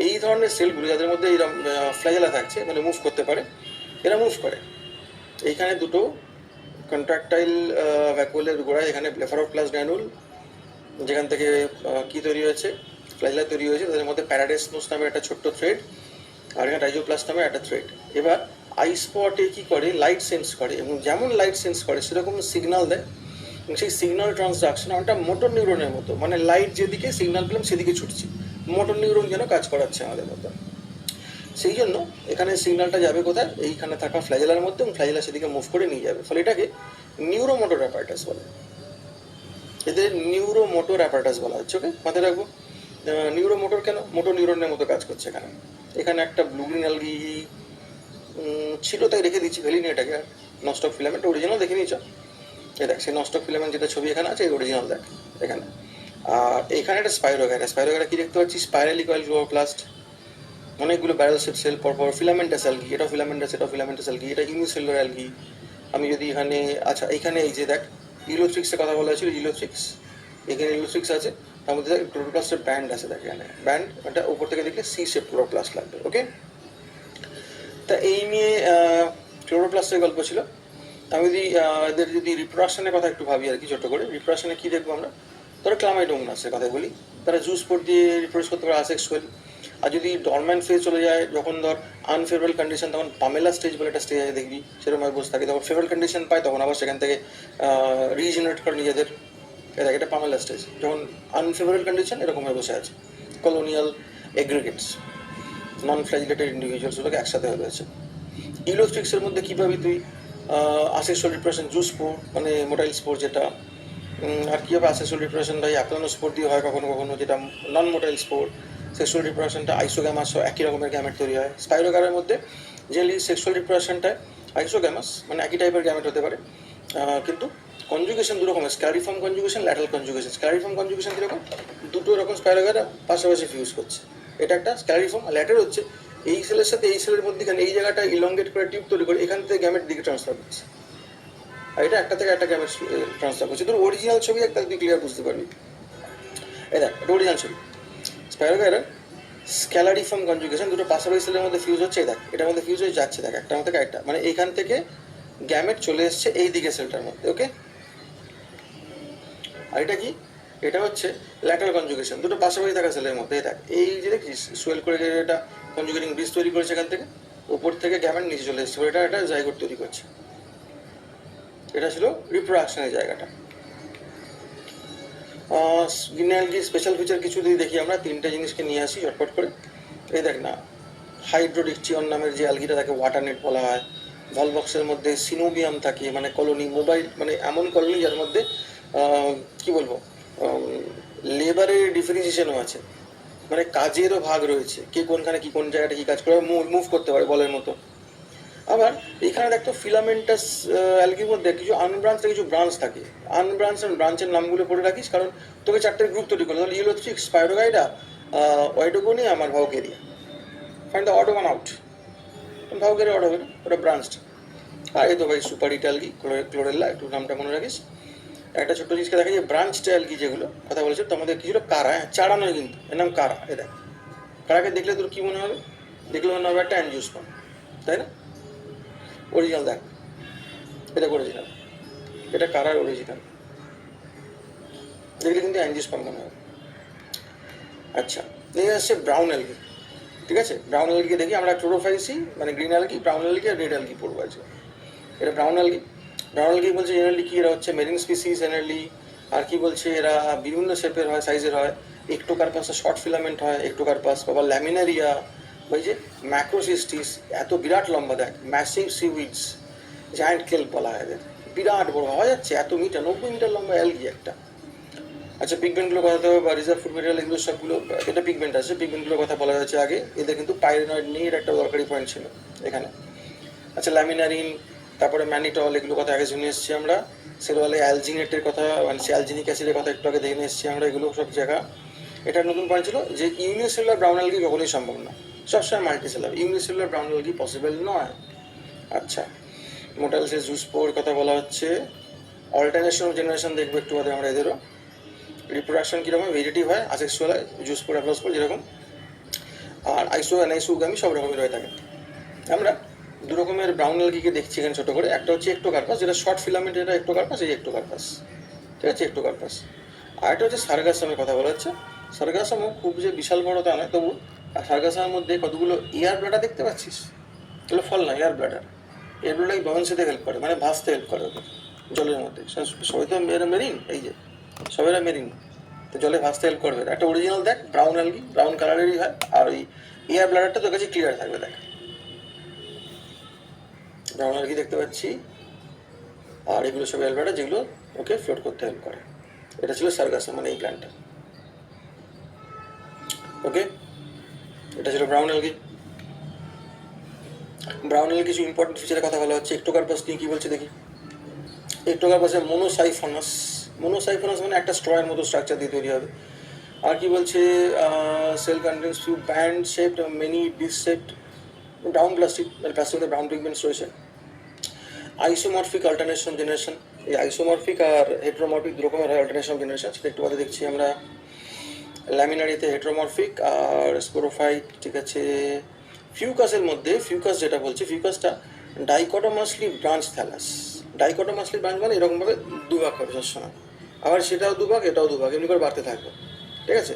এই ধরনের সেলগুলো যাদের মধ্যে এইরকম ফ্ল্যাজেলা থাকছে, মানে মুভ করতে পারে, এরা মুভ করে। এইখানে দুটো কন্ট্রাক্টাইল ভ্যাকুয়ালের গোড়ায় এখানে ব্লেফারোপ্লাস্ট গ্র্যানুল, যেখান থেকে কী তৈরি হয়েছে? ফ্ল্যাজেলা তৈরি হয়েছে, তাদের মধ্যে প্যারাডেসমোস নামের একটা ছোট্ট থ্রেড, আর এখানে রাইজোপ্লাস্ট নামের একটা থ্রেড। এবার আই স্পটে কী করে? লাইট সেন্স করে, এবং যেমন লাইট সেন্স করে সেরকম সিগনাল দেয়, এবং সেই সিগনাল ট্রান্সডাকশন একটা মোটর নিউরনের মতো, মানে লাইট যেদিকে সিগনাল পেলাম সেদিকে ছুটছি, মোটর নিউরন যেন কাজ করাচ্ছে আমাদের মধ্যে। সেই জন্য এখানে সিগন্যালটা যাবে কোথায়, এইখানে থাকা ফ্ল্যাজেলার মধ্যে, এবং ফ্ল্যাজেলা সেদিকে মুভ করে নিয়ে যাবে, ফলে এটাকে নিউরোমোটর অ্যাপারেটাস বলে। এদের নিউরোমোটর অ্যাপারেটাস বলা হচ্ছে। ওকে, মাথায় রাখবো। নিউরোমোটর কেন? মোটর নিউরনের মতো কাজ করছে এখানে। এখানে একটা ব্লু গ্রিন অ্যালগি ছিল, তাই রেখে দিচ্ছি, ভ্যালি নিয়ে এটাকে। নস্টক ফিলামেন্ট অরিজিনাল দেখে নিয়েছ, এই দেখ সেই নস্টক ফিলামেন্ট যেটা ছবি এখানে আছে, এই অরিজিনাল দেখ এখানে। আর এখানে একটা স্পাইরোগাইরা, স্পাইরোগাইরা কি দেখতে পাচ্ছি, স্পাইরালি কয়েল ক্লোরোপ্লাস্ট, অনেকগুলো ব্যারেল শেপ সেল পরপর, ফিলামেন্টাস অ্যালগি, এটাও ফিলামেন্টাস, এটাও ফিলামেন্টাস অ্যালগি, এটা ইউনিসেলুলার অ্যালগি। আমি যদি এখানে, আচ্ছা এইখানে এই যে দেখ ইলোথ্রিক্সের কথা বলা হয়েছিল, ইলোথ্রিক্স, এখানে ইলোথ্রিক্স আছে, তার মধ্যে দেখ ক্লোরোপ্লাস্টের ব্যান্ড আছে, দেখ এখানে ব্যান্ড, এটা উপর থেকে দেখলে সি শেপ ক্লোরোপ্লাস্ট লাগবে। ওকে, তা এই নিয়ে ক্লোরোপ্লাস্টের গল্প ছিল। আমি যদি এদের যদি রিপ্রোডাকশনের কথা একটু ভাবি আর কি, ছোটো করে রিপ্রোডাকশনে কী দেখবো আমরা, ধরো ক্লামাইডোমোনাসের কথা বলি, তারা জুস পোর্ট দিয়ে রিপ্রোডিউস করতে পারে আসেক্সুয়ালি। আর যদি ডরম্যান্ট ফেজ চলে যায়, যখন ধর আনফেভারেবল কন্ডিশন, তখন পামেলা স্টেজ বলে একটা স্টেজ আছে দেখবি, সেরকম বসে থাকে, তখন ফেভারেবল কন্ডিশন পায়, তখন আবার সেখান থেকে রিজেনারেট করে নিজেদের, এটা পামেলা স্টেজ। যখন আনফেভারেবল কন্ডিশন এরকমভাবে বসে আছে, কলোনিয়াল এগ্রিগেটস, নন ফ্ল্যাজিলেটেড ইন্ডিভিজুয়ালসগুলোকে একসাথে হয়ে রয়েছে। ইলোস্ট্রিক্সের মধ্যে কী পাবি তুই, আসেক্সুয়াল রিপ্রেশন জুস স্পোর, মানে মোটাইল স্পোর যেটা, আর কী হবে আসেক্সুয়াল রিপ্রেশন ভাই অ্যাপ্লানো স্পোর দিয়ে হয় কখনো কখনো, যেটা নন মোটাইল স্পোর। সেক্সুয়াল রিপ্রেশনটা আইসোগ্যামাস, একই রকমের গ্যামেট তৈরি হয়। স্পাইরোগারের মধ্যে জেনারেলি সেক্সুয়াল রিপ্রেশনটা আইসোগ্যামাস, মানে একই টাইপের গ্যামেট হতে পারে, কিন্তু কনজুগেশন দু রকমের, স্ক্যারিফর্ম কনজুগেশন, ল্যাটারাল কনজুগেশন। স্ক্যারিফর্ম কনজুগেশন কীরকম, দুটো রকম স্পাইরোগারা পাশাপাশি ফিউজ করছে, এটা একটা স্ক্যারিফর্ম। আর ল্যাটার হচ্ছে এই সেলের সাথে এই সেলের মধ্যেখানে এই জায়গাটা ইলংগেট করে টিউব তৈরি করে এখান থেকে গ্যামেট দিকে ট্রান্সফার করছে, আর এটা একটা থেকে একটা গ্যামেট ট্রান্সফার করছে। তোর অরিজিনাল ছবি একটা তুই ক্লিয়ার বুঝতে পারবি। এই দেখ এটা অরিজিনাল ছবি, স্পাইরোগাইরার স্ক্যালারিফর্ম কনজুগেশন, দুটো পাশাপাশি সেলের মধ্যে ফিউজ হচ্ছে, দেখ এটার মধ্যে ফিউজ হয়ে যাচ্ছে, দেখ একটার মধ্যে একটা, মানে এইখান থেকে গ্যামেট চলে এসছে এই দিকে সেলটার মধ্যে। ওকে, আর এটা কি, এটা হচ্ছে ল্যাটারাল কনজুগেশন, দুটো পাশাপাশি থাকা সেলের মধ্যে। দেখ এই যে দেখিস সোয়েল করে এটা কনজুগেটিং ব্রিজ তৈরি করেছে, এখান থেকে উপর থেকে গ্যামেট নিচে চলে এসছে, এটা একটা জাইগোট তৈরি করছে। এটা ছিল রিপ্রোডাকশনের জায়গাটা। গ্রিন অ্যালগি স্পেশাল ফিচার কিছু যদি দেখি আমরা, তিনটে জিনিসকে নিয়ে আসি ঝটপট করে। এই দেখ না, হাইড্রোডিকচিয়ন নামের যে অ্যালগিটা তাকে ওয়াটার নেট বলা হয়। ভলবক্সের মধ্যে সিনোবিয়াম থাকে, মানে কলোনি, মোবাইল, মানে এমন কলোনি যার মধ্যে কি বলবো, লেবারের ডিফারেন্সিয়েশনও আছে, মানে কাজেরও ভাগ রয়েছে, কে কোনখানে কি কোন জায়গাটা কী কাজ করে, মুভ করতে পারে বলের মতো। আবার এইখানে দেখতো ফিলামেন্টাস অ্যালগির মধ্যে কিছু আনব্রাঞ্চ কিছু ব্রাঞ্চ থাকে। আনব্রাঞ্চ এবং ব্রাঞ্চের নামগুলো পড়ে রাখিস, কারণ তোকে চারটে গ্রুপ তৈরি করলো, তাহলে ইলোথ্রিক্স, স্পাইরোগাইরা, ওয়াইডোগোনিয়াম আর Vaucheria. Find the odd one out, Vaucheria odd হবে না, ওটা ব্রাঞ্চড। আর এই তো ভাই সুপারিটা অ্যালগি, ক্লোরেল্লা, একটু নামটা মনে রাখিস। একটা ছোট্ট জিনিসকে দেখা যায় ব্রাঞ্চড অ্যালগি যেগুলো কথা বলেছে, তোমাদের কি ছিল কারা, চারা নয় কিন্তু, এর নাম কারা। এ দেখ কারাকে দেখলে তোর কী মনে হবে, দেখলে মনে হবে একটা অ্যানজিওস্পার্ম, তাই না? অরিজিনাল দেখ, এটা অরিজিনাল, এটা কারার অরিজিনাল, দেখলে কিন্তু অ্যানজিওস্পার্ম মনে হবে। আচ্ছা, এই আসছে ব্রাউন অ্যালগি। ঠিক আছে, ব্রাউন অ্যালগি দেখি আমরা, ক্লোরোফাইসি মানে গ্রিন অ্যালগি, ব্রাউন অ্যালগি আর রেড অ্যালগি পড়বো আছে। এটা ব্রাউন অ্যালগি। ব্রাউন অ্যালগি বলছে জেনারেলি কি, এরা হচ্ছে মেরিন স্পিসিস জেনারেলি। আর কি বলছে, এরা বিভিন্ন শেপের হয়, সাইজের হয়। একটোকার্পাসে শর্ট ফিলামেন্ট হয়, একটোকার্পাস, বা ল্যামিনারিয়া, ওই যে ম্যাক্রোসিস্টিস, এত বিরাট লম্বা দেখ, ম্যাসিভ সিউইডস, জায়ান্ট কেল্প বলা হয় এদের, বিরাট বড় হওয়া যাচ্ছে, এত মিটার, 90 মিটার লম্বা অ্যালগি একটা। আচ্ছা, পিগমেন্টগুলো কথা হবে, বা রিজার্ভ ফুড মেটেরিয়াল, এগুলো সবগুলো, এটা পিগমেন্ট আছে, পিগমেন্টগুলোর কথা বলা হয়েছে আগে। এদের কিন্তু পাইরেনয়েড নিয়ে একটা দরকারি পয়েন্ট ছিল এখানে। আচ্ছা, ল্যামিনারিন, তারপরে ম্যানিটল, এগুলো কথা আগে শুনে এসেছি আমরা। সেলওয়ালে অ্যালজিনেটের কথা, মানে অ্যালজিনিক অ্যাসিডের কথা একটু আগে দেখে নিয়ে এসেছি আমরা, এগুলো সব জায়গা। এটা নতুন পয়েন্ট ছিল যে ইউনিসেলুলার ব্রাউন অ্যালগি কখনোই সম্ভব না, সবসময় multicellular, unicellular brown algae possible নয়। আচ্ছা, মোটাইলসের জুসপোর কথা বলা হচ্ছে। অল্টারনেশন অফ জেনারেশন দেখবো একটু বাদে আমরা এদেরও। রিপ্রোডাকশন কীরকম, ভেজিটেটিভ হয়, আসেক্সুয়াল হয়, জুসপোর অ্যাপ্লাসপোর যেরকম, আর আইসো অ্যানাইসোগামি সব রকমের হয়ে থাকে। আমরা দু রকমের ব্রাউন অ্যালগিকে দেখছি এখানে ছোটো করে। একটা হচ্ছে একটোকার্পাস, যেটা শর্ট ফিলামেন্ট, এটা একটোকার্পাস, এই একটোকার্পাস, ঠিক আছে, একটোকার্পাস। আর একটা হচ্ছে সার্গাসামের কথা বলা হচ্ছে। সার্গাসামও খুব যে বিশাল বড় তা নয়, তবু সার্গাসামের মধ্যে কতগুলো এয়ার ব্লাডার দেখতে পাচ্ছিস, এগুলো ফল না, এয়ার ব্লাডার। এয়ার ব্লাডার বয়ন্সিতে হেল্প করে, মানে ভাসতে হেল্প করে ওদের জলের মধ্যে। সবাই তো মেরিন, এই যে সবাইরা মেরিন, তো জলে ভাসতে হেল্প করবে। একটা অরিজিনাল দেখ, ব্রাউন অ্যালগি, ব্রাউন কালারেরই হয়, আর ওই এয়ার ব্লাডারটা তোর কাছে ক্লিয়ার থাকবে। দেখ ব্রাউন অ্যালগি দেখতে পাচ্ছি, আর এগুলো সব এয়ার ব্লাডার যেগুলো ওকে ফ্লোট করতে হেল্প করে। এটা ছিল সার্গাসাম মানে এই প্ল্যান্টটা। ওকে, এটা ছিল ব্রাউন অ্যালগি। ব্রাউন অ্যালগি কিছু ইম্পর্টেন্ট ফিচারের কথা বলা হচ্ছে। একটোকার্পাস নিয়ে কী বলছে দেখি। একটোকার্পাসে মোনোসাইফোনাস, মোনোসাইফোনাস মানে একটা স্ট্রয়ের মতো স্ট্রাকচার দিয়ে তৈরি হবে। আর কি বলছে, cell contains few band shaped many disc shaped brown plastic, মানে প্লাস্টিকের ব্রাউন পিগমেন্টস রয়েছে। আইসোমরফিক অল্টারনেশন জেনারেশন, এই আইসোমরফিক আর হেটেরোমরফিক দু রকমের হয় অল্টারনেশন জেনারেশন, সেটা একটু বাদে দেখছি আমরা। ল্যামিনারিতে হেটেরোমরফিক আর স্পোরোফাইট, ঠিক আছে। ফিউকাসের মধ্যে, ফিউকাস যেটা বলছে, ফিউকাসটা ডাইকটোমাসলি ব্রাঞ্চ থ্যালাস। ডাইকটোমাসলি ব্রাঞ্চ মানে এরকমভাবে দুভাগ হবে সবসময়, আবার সেটাও দুভাগ এটাও দুভাগ, এমনি করে বাড়তে থাকবে, ঠিক আছে।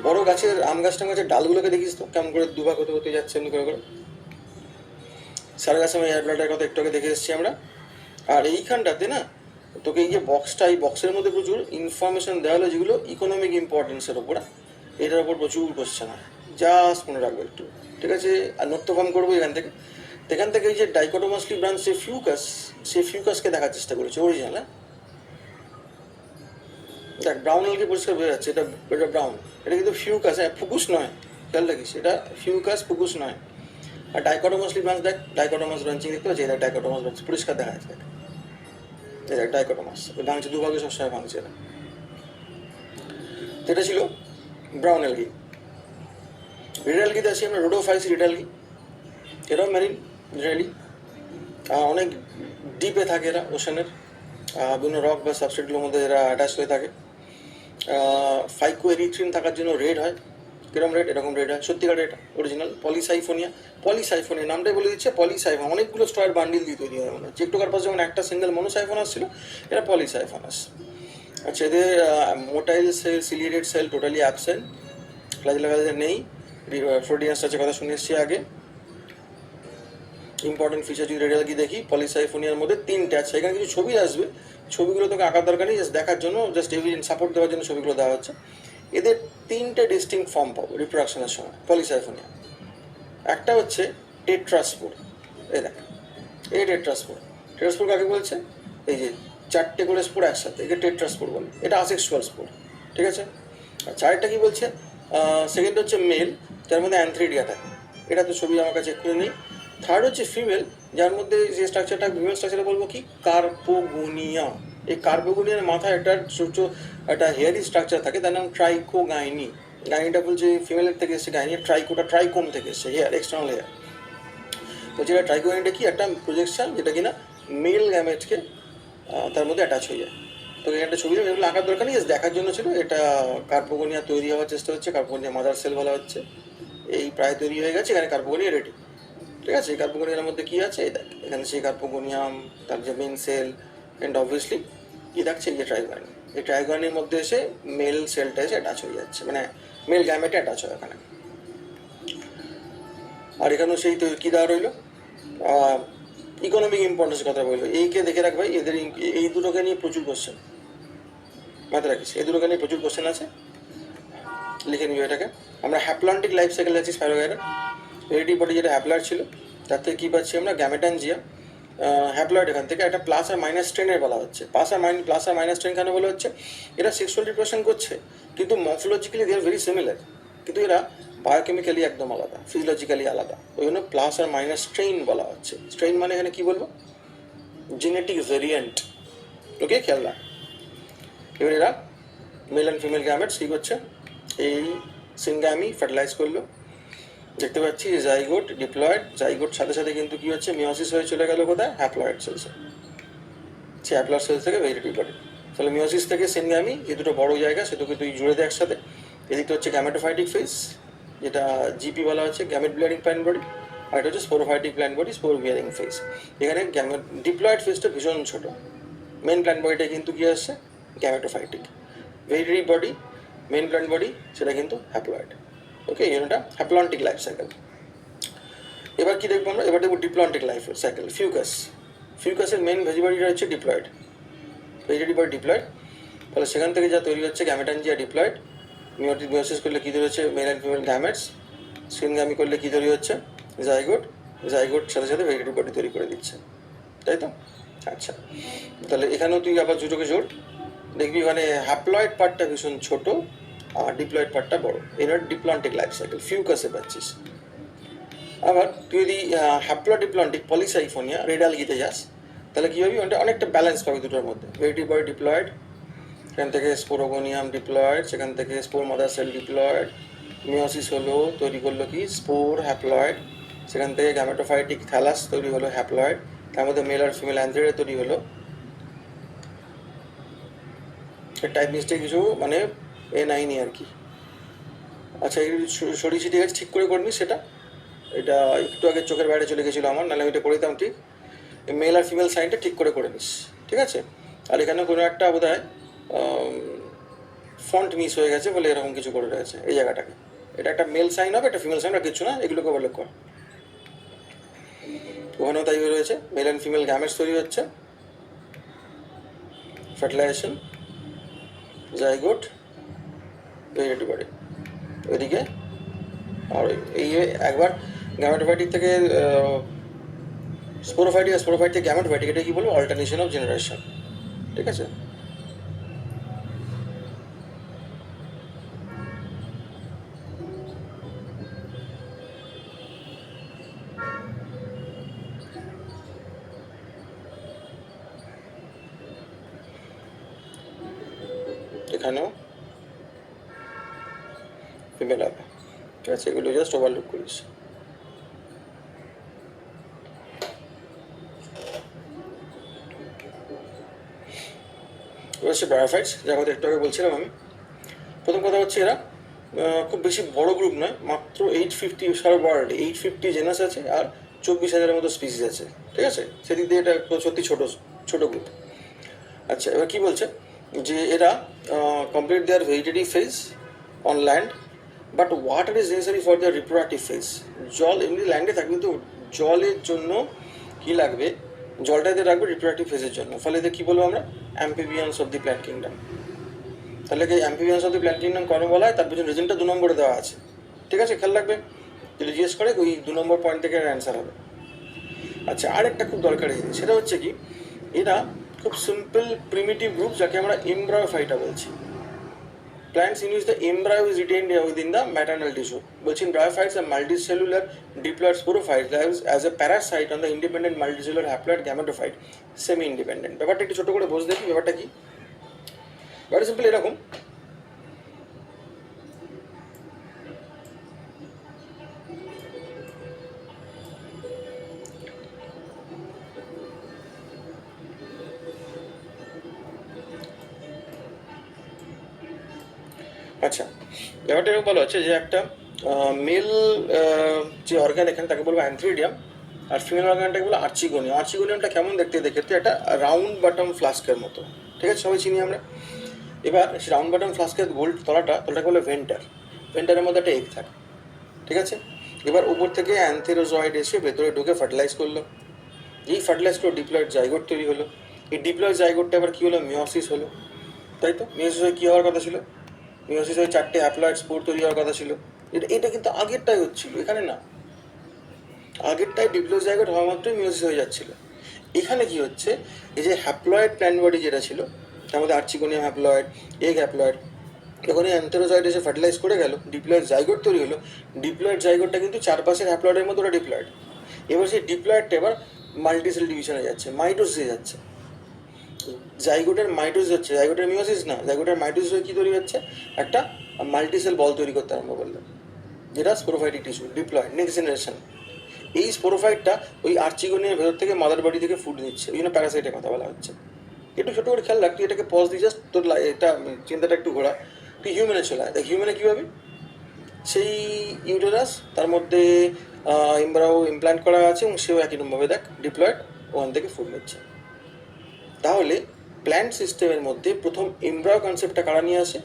বড় গাছের আম গাছটা গাছের ডালগুলোকে দেখিস তো কেমন করে দুভাগ হতে হতে যাচ্ছে এমনি করে করে। সার্গাসাম এয়ার ব্লাডারের কথা একটু আগে দেখে এসেছি আমরা। আর এইখানটাতে না তোকে এই যে বক্সটা, এই বক্সের মধ্যে প্রচুর ইনফরমেশন দেওয়া হলো যেগুলো ইকোনমিক ইম্পর্টেন্সের ওপর, এটার ওপর প্রচুর কোশ্চেন হয়, জাস্ট মনে রাখবে একটু, ঠিক আছে। আর নোট তো ফর্ম করবো এখান থেকে এই যে ডাইকটোমাসলি ব্রাঞ্চ যে ফিউকাস, সেই ফিউকাসকে দেখার চেষ্টা করেছে অরিজিনাল। হ্যাঁ দেখ, ব্রাউন অ্যালগি পরিষ্কার বোঝা যাচ্ছে, এটা এটা ব্রাউন, এটা কিন্তু ফিউকাস, হ্যাঁ ফুকুস নয়, খেয়াল রাখিস, এটা ফিউকাস ফুকুস নয়। আর ডাইকটোমাসলি ব্রাঞ্চ দেখ, ডাইকটোমাস ব্রাঞ্চিং দেখতে পাচ্ছি, এটা ডাইকটোমাস ব্রাঞ্চ পরিষ্কার দেখা যাচ্ছে, দেখ ডাইকটোমাস ভাঙছে দুভাগে, সবসময় ভাঙছে এটা। এটা ছিল ব্রাউন অ্যালগি। রেড অ্যালগিতে আসি আমরা, রোডোফাইস রেড অ্যালগি, এরাও মেরিন জেনারেলি, অনেক ডিপে থাকে এরা, ওশানের বিভিন্ন রক বা সাবস্ট্রেটগুলোর মধ্যে এরা অ্যাটাচ হয়ে থাকে। ফাইকো এরিথ্রিন থাকার জন্য রেড হয়, কিরকম রেড, এরকম রেড হয়, সত্যিকার এটা অরিজিনাল। পলিসাইফোনিয়া, পলিসাইফোনিয়া নামটাই বলে দিচ্ছে, পলিসাইফোন অনেকগুলো স্ট্রয়ের বান্ডিল দিয়ে তৈরি হয় মনে হচ্ছে। একটোকার্পাস যেমন একটা সিঙ্গেল মোনোসাইফোনাস ছিল, এরা পলিসাইফোনাস। আচ্ছা, এদের motile cell, ciliated cell totally absent, flagella নেই। ফ্লোডিয়ান স্ট্রাকচার কথা শুনে এসেছি আগে। ইম্পর্টেন্ট ফিচার যদি রেড অ্যালগি দেখি, পলিসাইফোনিয়ার মধ্যে তিনটে আছে, এখানে কিছু ছবি আসবে, ছবিগুলো তোকে আঁকার দরকার নেই, জাস্ট দেখার জন্য, জাস্ট এভিডেন্স সাপোর্ট দেওয়ার জন্য ছবিগুলো দেওয়া হচ্ছে। এদের তিনটে ডিস্টিংক্ট ফর্ম পাবো রিপ্রোডাকশনের সময় পলিসাইফোনিয়া। একটা হচ্ছে টেট্রাস্পোর, এই দেখ এই টেট্রাস্পোর। টেট্রাস্পোর কাকে বলছে, এই যে চারটে করে স্পোর একসাথে, একে টেট্রাস্পোর বলে, এটা আসেক্সুয়াল স্পোর, ঠিক আছে। আর চারটা কি বলছে, সেকেন্ড হচ্ছে মেল, যার মধ্যে অ্যান্থ্রিডিয়া থাকে, এটা তো ছবি আমার কাছে এক্ষুনি নেই। থার্ড হচ্ছে ফিমেল, যার মধ্যে যে স্ট্রাকচারটা ফিমেল স্ট্রাকচারটা বলবো কি, কার্পোগোনিয়া। এই কার্পোগোনিয়ার মাথায় একটা ছোট একটা হেয়ারি স্ট্রাকচার থাকে, তার নাম ট্রাইকোগাইনি। গাইনিটা বলছে ফিমেলের থেকে এসে, গাইনি ট্রাইকোটা ট্রাইকোম থেকে এসে, হেয়ার এক্সটার্নাল হেয়ার। তো যেটা ট্রাইকোগাইনিটা কি, একটা প্রজেকশন যেটা কিনা মেল গ্যামেটকে তার মধ্যে অ্যাটাচ হয়ে যায়। তো একটা ছবি এগুলো আঁকার দরকার নেই, দেখার জন্য ছিল। এটা কার্পোগোনিয়া তৈরি হওয়ার চেষ্টা হচ্ছে, কার্পোগোনিয়া মাদার সেল বলা হচ্ছে, এই প্রায় তৈরি হয়ে গেছে, এখানে কার্পোগোনিয়া রেডি, ঠিক আছে। এই কার্পোগোনিয়ার মধ্যে কী আছে, এই দেখ এখানে সেই কার্পোগোনিয়াম, তার যে মেন সেল, অ্যান্ড অবভিয়াসলি কী দেখছে, এই যে ট্রাইগোনি, এই ট্রাইগোনির মধ্যে এসে মেল সেলটা এসে অ্যাটাচ হয়ে যাচ্ছে, মানে মেল গ্যামেটে অ্যাটাচ হয় এখানে। আর এখানেও সেই তো কী দেওয়া রইলো, ইকোনমিক ইম্পর্টেন্সের কথা বললো। এইকে দেখে রাখ ভাই, এদের এই দুটোকে নিয়ে প্রচুর কোশ্চেন, মাথায় রাখিস, এই দুটোকে নিয়ে প্রচুর কোশ্চেন আছে, লিখে নিবি এটাকে। আমরা হ্যাপ্লন্টিক লাইফ সাইকেল আছি স্পাইরোগাইরা, হেরিডিটি বডি যেটা হ্যাপ্লয়েড ছিল, তার থেকে কী পাচ্ছি আমরা, গ্যামেটানজিয়া। হ্যাপ্লয়েড এখান থেকে একটা প্লাস আর মাইনাস স্ট্রেনের বলা হচ্ছে। প্লাস আর মাইনাস স্ট্রেন কেন বলা হচ্ছে, এরা সেক্সুয়াল রিপ্রেশন করছে, কিন্তু মর্ফোলজিক্যালি দে আর ভেরি সিমিলার, কিন্তু এরা বায়োকেমিক্যালি একদম আলাদা, ফিজিওলজিক্যালি আলাদা, ওই জন্য প্লাস আর মাইনাস স্ট্রেইন বলা হচ্ছে। স্ট্রেইন মানে এখানে কী বলবো, জেনেটিক ভেরিয়েন্ট, ওকে খেয়াল রাখ। এবার এরা মেল অ্যান্ড ফিমেল গ্যামেটস কী করছে, এই সিনগ্যামি ফার্টিলাইজ করলো, দেখতে পাচ্ছি জাইগোট ডিপ্লয়েড, জাইগোট সাথে সাথে কিন্তু কী হচ্ছে, মিওসিস হয়ে চলে গেল কোথায়, হ্যাপ্লয়েড সেলসে, সে হ্যাপ্লয়েড সেলস থেকে ভেরিডিটি বডি। তাহলে মিওসিস থেকে সিনগ্যামি, যে দুটো বড়ো জায়গা, সেটাকে তুই জুড়ে দেয় একসাথে। এদিকটা হচ্ছে গ্যামেটোফাইটিক ফেজ, যেটা জিপি বলা হচ্ছে, গ্যামেট বিয়ারিং প্ল্যান্ট বডি, আর এটা হচ্ছে sporophytic plant body, spore bearing phase. এখানে গ্যামেট ডিপ্লয়েড ফেজটা ভীষণ ছোটো, মেন প্ল্যান্ট বডিটা কিন্তু কী আসছে, গ্যামেটোফাইটিক। ভেরিডিটি বডি, মেন প্ল্যান্ট বডি, সেটা কিন্তু হ্যাপ্লয়েড, ওকে। এই জন্যটা হ্যাপ্লন্টিক লাইফ সাইকেল। এবার কী দেখবো আমরা, এবার দেখবো diplontic life cycle. Fucus, ফিউকাসের main ভেজিবডিটা হচ্ছে ডিপ্লয়েড, ভেজিবডি বডি ডিপ্লয়েড। তাহলে সেখান থেকে যা তৈরি হচ্ছে গ্যামেটানজিয়া ডিপ্লয়েড, মিওসিস করলে কী তৈরি হচ্ছে মেল অ্যান্ড ফিমেল গ্যামেটস, স্ক্রিনগামি করলে কী তৈরি হচ্ছে জাইগোট, জাইগোট সাথে সাথে ভেজিটেটিভ বডি তৈরি করে দিচ্ছে, তাই তো? আচ্ছা, তাহলে এখানেও তুই আবার দুটোকে জোর, দেখবি মানে হ্যাপ্লয়েড পার্টটা ভীষণ ছোট আর ডিপ্লয়েড পার্টটা বড়, এর ডিপ্লন্টিক লাইফ সাইকেল ফিউকাসে পাচ্ছিস। আবার তুই যদি হ্যাপ্লোডিপ্লন্টিক পলিসাইফোনিয়া রেড আলগিতে যাস তাহলে কী হবে, ওটা অনেকটা ব্যালেন্স পাবে দুটোর মধ্যে, ভেজিটেটিভ বডি ডিপ্লয়েড, সেখান থেকে স্পোরোগোনিয়াম ডিপ্লয়েড, সেখান থেকে spore mother sell diploid, meiosis হলো, তৈরি করলো কি স্পোর হ্যাপ্লয়েড, সেখান থেকে গ্যামেটোফাইটিক থ্যালাস তৈরি হলো হ্যাপ্লয়েড, তার মধ্যে মেল আর ফিমেল অ্যান্থ্রাইড তৈরি হলো। টাইপ মিস্টেক কিছু মানে এ নাইনি আর কি। আচ্ছা, এই সরি সিটি গেছে ঠিক করে করবি সেটা, এটা একটু আগে চোখের বাইরে চলে গেছিলো আমার, নাহলে আমি এটা করে দিতাম ঠিক। মেল আর ফিমেল সাইনটা ঠিক করে করে নিস, ঠিক আছে? আর এখানে কোনো একটা বোধ হয় ফন্ট মিস হয়ে গেছে বলে এরকম কিছু করে রয়েছে এই জায়গাটাকে, এটা একটা মেল সাইন হবে, একটা ফিমেল সাইন হবে, কিছু না, এগুলোকে বলে কর। ওখানেও তাই রয়েছে, মেল অ্যান্ড ফিমেল গ্যামেটস তৈরি হচ্ছে, ফার্টিলাইজেশন, জাইগোট, ভেজিটেটিভ বডি ওইদিকে। আর এই একবার গ্যামেটোফাইটিক থেকে স্পোরোফাইটিক, আর স্পোরোফাইট থেকে গ্যামেটোফাইটিক, এটা কি বলবো অল্টারনেশন অফ জেনারেশন, ঠিক আছে? এখানেও ফিমেল হবে, ঠিক আছে? এগুলো জাস্ট ওভারলুক করিস। এবার হচ্ছে ব্রায়োফাইটস, যার কথা একটু আগে বলছিলাম আমি। প্রথম কথা হচ্ছে এরা খুব বেশি বড় গ্রুপ নয়, মাত্র 850, সারা ওয়ার্ল্ড 850 জেনাস আছে আর 24,000-এর মতো স্পিসিস আছে, ঠিক আছে? সেদিক দিয়ে এটা সত্যি ছোটো গ্রুপ। আচ্ছা, এবার কী বলছে যে এরা complete their vegetative phase on land, but water is necessary for their reproductive phase. জল এমনি ল্যান্ডে থাকবে, কিন্তু জলের জন্য কী লাগবে, জলটা এদের রাখবে রিপ্রোডাক্টিভ ফেজের জন্য। ফলে এদের কী বলবো আমরা, অ্যাম্পিবিয়ান্স অফ দি প্ল্যান্ট কিংডম। তাহলে কি অ্যাম্পিবিয়ান্স অফ দি প্ল্যান্ট কিংডম কেন বলা হয়, তার পিছনে রিজনটা 2 নম্বরে দেওয়া আছে, ঠিক আছে? খেয়াল রাখবে, যদি জিজ্ঞেস করে ওই 2 নম্বর পয়েন্ট থেকে অ্যান্সার হবে। আচ্ছা, আরেকটা খুব দরকারি জিনিস, সেটা হচ্ছে কি এরা খুব সিম্পল প্রিমিটিভ গ্রুপ, যাকে আমরা এমব্রায়োফাইটা বলছি। Plants in which the embryo is retained within the maternal tissue. Which in bryophytes, a multicellular diploid sporophyte lives as a parasite on the independent multicellular haploid gametophyte, semi-independent. ব্যাপারটা একটু ছোটো করে বোঝ দেখি, ব্যাপারটা কি? ভেরি সিম্পল, এরকম আচ্ছা, ব্যাপারটা এরকম বলা হচ্ছে যে একটা মেল যে অর্গান এখানে তাকে বলবো অ্যান্থ্রিডিয়াম, আর ফিমেল অর্গানটাকে বলবো আর্চিগোনিয়াম। আর্চিগোনিয়ামটা কেমন দেখতে, দেখতে একটা রাউন্ড বাটম ফ্লাস্কের মতো, ঠিক আছে? সবাই চিনি আমরা। এবার সেই রাউন্ড বাটম ফ্লাস্কের তলাটাকে বলে ভেন্টার, ভেন্টারের মধ্যে একটা এগ থাকে, ঠিক আছে? এবার উপর থেকে অ্যান্থেরোজয়েড এসে ভেতরে ঢুকে ফার্টিলাইজ করলো, যেই ফার্টিলাইজ করলো ডিপ্লয়েড জাইগোট তৈরি হলো। এই ডিপ্লয়েড জাইগোটটা আবার কী হলো, মিওসিস হলো, তাই তো? মিওসিস হয়ে কী হওয়ার কথা ছিল, মিওসিস হয়ে 4টে হ্যাপ্লয়েড স্পোর তৈরি হওয়ার কথা ছিল। এটা কিন্তু আগেরটাই হচ্ছিল, এখানে না। আগেরটাই ডিপ্লয়েড জাইগোট হওয়া মাত্রই মিওসিস হয়ে যাচ্ছিল। এখানে কি হচ্ছে, এই যে হ্যাপ্লয়েড প্ল্যান্ট বডি যেটা ছিল, তার মধ্যে আর্চিগোনিয়াম হ্যাপ্লয়েড, এগ হ্যাপ্লয়েড, যখন এই অ্যান্থেরোজয়েড এসে ফার্টিলাইজ করে গেল, ডিপ্লয়েড জাইগোট তৈরি হলো। ডিপ্লয়েড জাইগোটটা কিন্তু চারপাশের হ্যাপ্লয়েডের মধ্যে ওটা ডিপ্লয়েড। এবার সেই ডিপ্লয়েডটা এবার মাল্টিসেল ডিভিশনে যাচ্ছে, মাইটোসিসে যাচ্ছে। জাইগোটের মাইটোসিস হচ্ছে, জাইগোটের মিওসিস না, জাইগোটের মাইটোসিস হয়ে কী তৈরি হচ্ছে, একটা মাল্টিসেল বল তৈরি করতে আরম্ভ করলো, যেটা sporophytic tissue, diploid next generation. এই স্পোরোফাইটটা ওই আর্চিগোনিয়ার ভেতর থেকে মাদার বডি থেকে ফুড নিচ্ছে, ওই জন্য প্যারাসাইটের কথা বলা হচ্ছে। একটু ছোটো করে খেয়াল রাখ, তুই এটাকে পজ দিয়ে জাস্ট তোর এটা চিন্তাটা একটু ঘোরা, তুই হিউম্যানে চলে আয়। দেখ হিউম্যানে কী হবে, সেই ইউটেরাস, তার মধ্যে এমব্রায়ো ইমপ্ল্যান্ট করা আছে, এবং সেও একই রকমভাবে দেখ ডিপ্লয়েড ওখান থেকে ফুড নিচ্ছে। তাহলে প্ল্যান্ট সিস্টেমের মধ্যে প্রথম এমব্রায়ো কনসেপ্টটা কারা নিয়ে আসে,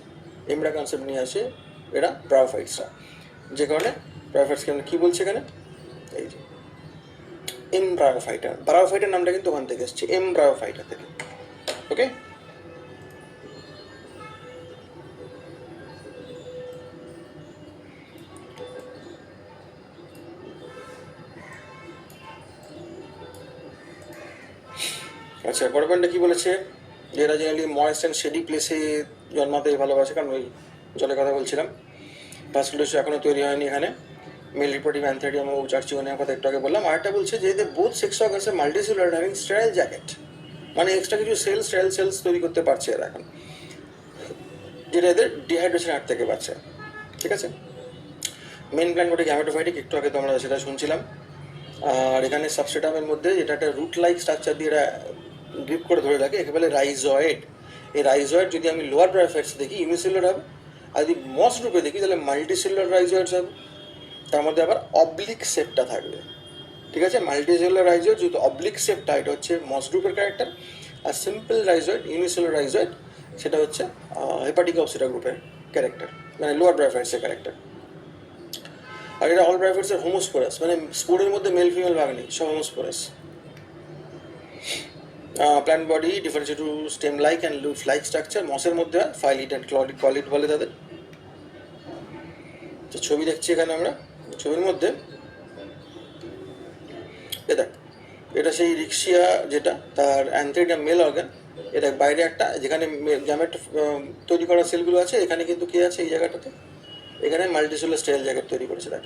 এমব্রায়ো কনসেপ্ট নিয়ে আসে এরা ব্রায়োফাইটসরা। যে কারণে ব্রায়োফাইটসকে আমরা কী বলছে এখানে, এই যে এমব্রায়োফাইটা, ব্রায়োফাইটার নামটা কিন্তু ওখান থেকে এসছে, এমব্রায়োফাইটা থেকে। ওকে, আচ্ছা, পরের পয়েন্টটা কী বলেছে, যে এরা জেনারেলি ময়েস্ট অ্যান্ড শেডি প্লেসে জন্মাতে ভালোবাসে, কারণ ওই জলের কথা বলছিলাম। ভাস্কুলার টিস্যু এখনও তৈরি হয়নি এখানে। মেল রিপোর্টিভ অ্যান্থেরিয়াম ও চার্চিওনিয়ার কথা একটু আগে বললাম। আরেকটা বলছে যে এদের বোথ সেক্স অর্গানস আর মাল্টিসেলুলার হ্যাভিং স্টেরাইল জ্যাকেট, মানে এক্সট্রা কিছু স্টেরাইল সেলস তৈরি করতে পারছে এরা এখন, যেটা এদের ডিহাইড্রেশন হাট থেকে বাঁচছে। ঠিক আছে, মেন প্ল্যান্ট বডি গ্যামেটোফাইটিক, একটু আগে তো আমরা সেটা শুনছিলাম। আর এখানে সাবস্ট্রেটামের মধ্যে যেটা একটা রুট লাইক স্ট্রাকচার দিয়ে এরা গ্রিপ করে ধরে রাখে, একে বলে রাইজয়েড। এই রাইজয়েড যদি আমি লোয়ার ব্রায়োফাইটস দেখি ইউনিসেলুলার হবে, আর যদি মস গ্রুপে দেখি তাহলে মাল্টিসেলুলার রাইজয়েডস হবে। তার মধ্যে আবার অবলিক শেপটা থাকবে। ঠিক আছে, মাল্টিসেলুলার রাইজয়েড যেহেতু অবলিক শেপটা, এটা হচ্ছে মস গ্রুপের ক্যারেক্টার। আর সিম্পল রাইজয়েড, ইউনিসেলুলার রাইজয়েড, সেটা হচ্ছে হেপাটিক অপসিটা গ্রুপের ক্যারেক্টার, মানে লোয়ার ব্রায়োফাইটসের ক্যারেক্টার। আর এটা অল ব্রায়োফাইটসের হোমোস্পোরাস, মানে স্পোরের মধ্যে মেল ফিমেল ভাগ নেই, সব homosporous. Plant body differentiate to stem like and leaf like structure. মসের মধ্যে হয় ফাইলিট অ্যান্ড কলিট বলে তাদের। তো ছবি দেখছি এখানে আমরা, ছবির মধ্যে দেখ, এটা সেই রিক্সিয়া যেটা, তার অ্যান্থেরিয়াম মেল অর্গান। এটা বাইরে একটা, যেখানে গ্যামেট তৈরি করা সেলগুলো আছে, এখানে কিন্তু কে আছে এই জায়গাটাতে, এখানে মাল্টিসেলুলার স্টেরাইল জ্যাকেট তৈরি করেছে দেখ।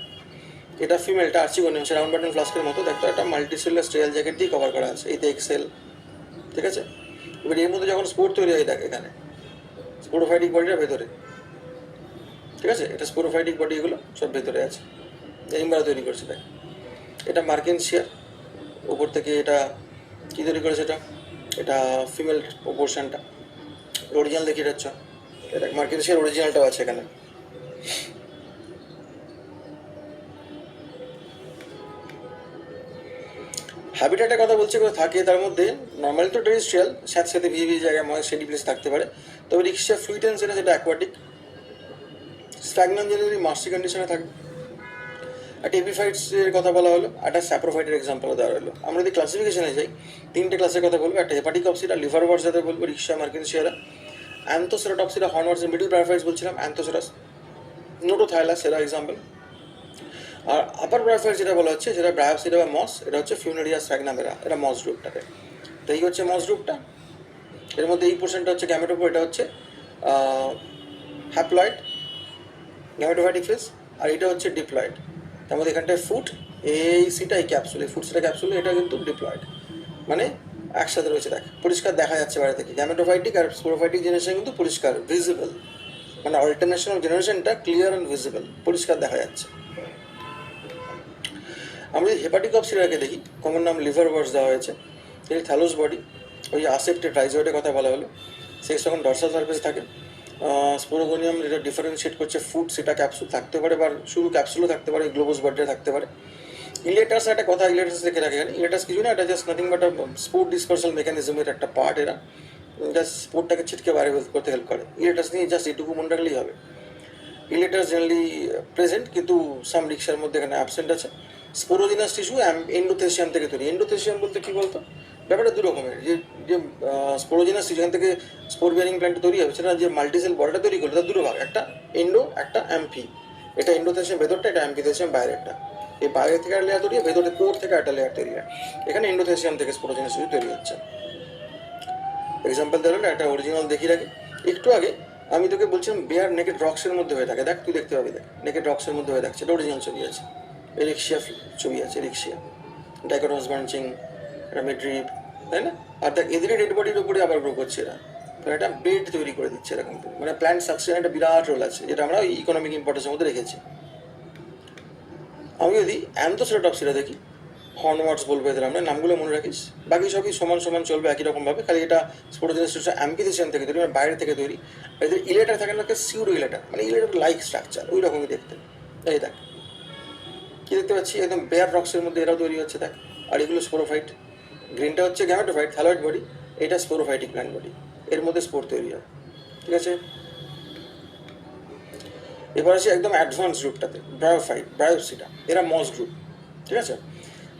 এটা ফিমেলটা আর্চিগোনিয়াম, সে রাউন্ড বাটন ফ্লাস্কের মতো দেখতো, একটা মাল্টিসেলুলার স্টেরাইল জ্যাকেট দিয়ে কভার করা আছে, এইতে এক্সেল। ঠিক আছে, এবার এর মধ্যে যখন স্পোর তৈরি হয় দেখ, এখানে স্পোরোফাইটিক বডিটা ভেতরে। ঠিক আছে, এটা স্পোরোফাইটিক বডি, এগুলো সব ভেতরে আছে, এইমবারা তৈরি করেছে দেখ। এটা মার্কেনশিয়ার, ওপর থেকে এটা কী তৈরি করেছে, এটা ফিমেল পোর্শনটা। অরিজিনাল দেখিয়ে যাচ্ছ, এটা মার্কেনশিয়ার অরিজিনালটাও আছে এখানে। হ্যাবিটেটের কথা বলছে, করে থাকে তার মধ্যে নর্মালি তো টেরিস্ট্রিয়াল, স্যাঁতস্যাঁতে ভিজে ভিজে জায়গায় ময় শেডি প্লেস থাকতে পারে। তবে রিক্সা ফ্লুইটেন্স যেটা অ্যাকোয়াটিক। স্ট্যাগনান জেনারেলি মার্সি কন্ডিশনে থাকে। একটা এপিফাইটসের কথা বলা হলো, একটা স্যাপ্রোফাইটের এক্সাম্পলও দেওয়া হলো। আমরা যদি ক্লাসিফিকেশনে যাই, তিনটে ক্লাসের কথা বলবো। একটা হেপাটিক অপসিটা, লিভার ওয়ার্স যাদের বলবো, রিক্সা মার্কেনশিয়ারা। অ্যান্থোসেরাটপসিটা, হর্নওয়ার্স মিডল ব্রায়োফাইটস বলছিলাম, অ্যান্থোসেরাস। নোটোথাইলাস এরা এক্সাম্পল। আর আপার ব্রায়োফাইটস যেটা বলা হচ্ছে, যেটা ব্রায়োপসিটা বা মস, এটা হচ্ছে ফিউনেরিয়া স্ট্রাগনামেরা, এটা মস গ্রুপটাতে। তো এই হচ্ছে মস গ্রুপটা। এর মধ্যে এই পোর্শনটা হচ্ছে গ্যামেটোফোর, এটা হচ্ছে হ্যাপ্লয়েড গ্যামেটোফাইটিক ফেস, আর এটা হচ্ছে ডিপ্লয়েড। তার মধ্যে এখানটায় ফুট, এই সিটা এই ক্যাপসুল, এই ফুট সিটা ক্যাপসুল, এটা কিন্তু ডিপ্লয়েড, মানে একসাথে রয়েছে দেখ, পরিষ্কার দেখা যাচ্ছে বাইরে থেকে। গ্যামেটোফাইটিক আর স্পোরোফাইটিক জেনারেশন কিন্তু পরিষ্কার ভিজিবল, মানে অল্টারনেশন অফ জেনারেশনটা ক্লিয়ার অ্যান্ড ভিজিবল, পরিষ্কার দেখা যাচ্ছে। আমরা যদি হেপাটিক অপসিটাকে দেখি, কমন নাম লিভার ওয়ার্স দেওয়া হয়েছে। এটি থ্যালোস বডি, ওই আসেপ্টেড রাইজয়েডের কথা বলা হলো। সেই তখন ডর্সাল সার্ফেস থাকে। স্পোরোগোনিয়াম যেটা ডিফারেন্সিয়েট করছে ফুড, সেটা ক্যাপসুল থাকতে পারে, বা শুধু ক্যাপসুলও থাকতে পারে, গ্লোবাস বডিটা থাকতে পারে। ইলেটার্স একটা কথা, ইলেটার্স দেখে রাখে এখানে। ইলেটার্স কিছু না, এটা just nothing but spore dispersal মেকানিজমের একটা পার্ট। এরা জাস্ট স্পোর্টটাকে ছিটকে বাইরে করতে হেল্প করে। ইলেটার্স নিয়ে জাস্ট এটুকু মনে রাখলেই হবে। ইলেটার্স জেনারেলি প্রেজেন্ট, কিন্তু সাম রিক্সার মধ্যে এখানে অ্যাবসেন্ট আছে। স্পোরোজিনাস টিস্যু এন্ডোথেসিয়াম থেকে তৈরি। এন্ডোথেসিয়াম বলতে কী বলতো, ব্যাপারটা দু রকমের। যে স্পোরোজিনাস টিস্যু, যেখান থেকে স্পোর বিয়ারিং প্ল্যান্ট তৈরি হবে, সেটা যে মাল্টিসেল বডিটা তৈরি করলো, তার দুটো ভাগ, একটা এন্ডো, একটা অ্যাম্পি। এটা এন্ডোথেসিয়াম ভেতরটা, এটা অ্যাম্পিথেসিয়াম বাইরেরটা। এই বাইরে থেকে একটা লেয়ার তৈরি হয়, ভেতরে কোর থেকে একটা লেয়ার তৈরি হয়। এখানে এন্ডোথেসিয়াম থেকে স্পোরোজিনাস টিস্যু তৈরি হচ্ছে। এক্সাম্পল দেওয়া হলো, একটা অরিজিনাল দেখি রাখি। একটু আগে আমি তোকে বলছিলাম বেয়ার নেকেড রক্সের মধ্যে হয়ে থাকে, দেখ তুই দেখতে পাবি, দেখ নেকেড রক্সের মধ্যে হয়ে থাকছে, এটা অরিজিনাল ছবি আছে। এরিক্সিয়া ছবি আছে, এরিক্সিয়া, ডাইকোটস বাঞ্চিং, এটা মিড্রিপ, তাই না? আর দেখ এদেরই ডেড বডির উপরে আবার গ্রো করছে এরা, একটা বেড তৈরি করে দিচ্ছে এরকম, মানে প্ল্যান্ট সাকসেশন একটা বিরাট রোল আছে, যেটা আমরা ইকোনমিক ইম্পর্টেন্সের মধ্যে রেখেছি। আমি যদি অ্যান্থোসেরাটপসিটা দেখি, হর্নওয়ার্স বলবো এদের, আমরা নামগুলো মনে রাখিস। বাকি সবই সমান সমান চলবে একই রকমভাবে, খালি এটা স্পোরোজিনাস অ্যাম্পিথেসিয়াম থেকে তৈরি, মানে বাইরে থেকে তৈরি। এদের ইলেটার থাকে না, সিউডো ইলেটার, মানে ইলেটার লাইক স্ট্রাকচার, ওই রকমই দেখতে। এই দেখ কী দেখতে পাচ্ছি, একদম বেয়ার রক্সের মধ্যে এরাও তৈরি হচ্ছে দেখ। আর এগুলো স্পোরোফাইট। গ্রিনটা হচ্ছে গ্যামেটোফাইট থ্যালয়েড বডি, এটা স্পোরোফাইটিক প্ল্যান্ট বডি, এর মধ্যে স্পোর তৈরি হয়। ঠিক আছে, এবার আছে একদম অ্যাডভান্স গ্রুপটাতে, ব্রায়োপসিটা, এরা মস গ্রুপ। ঠিক আছে,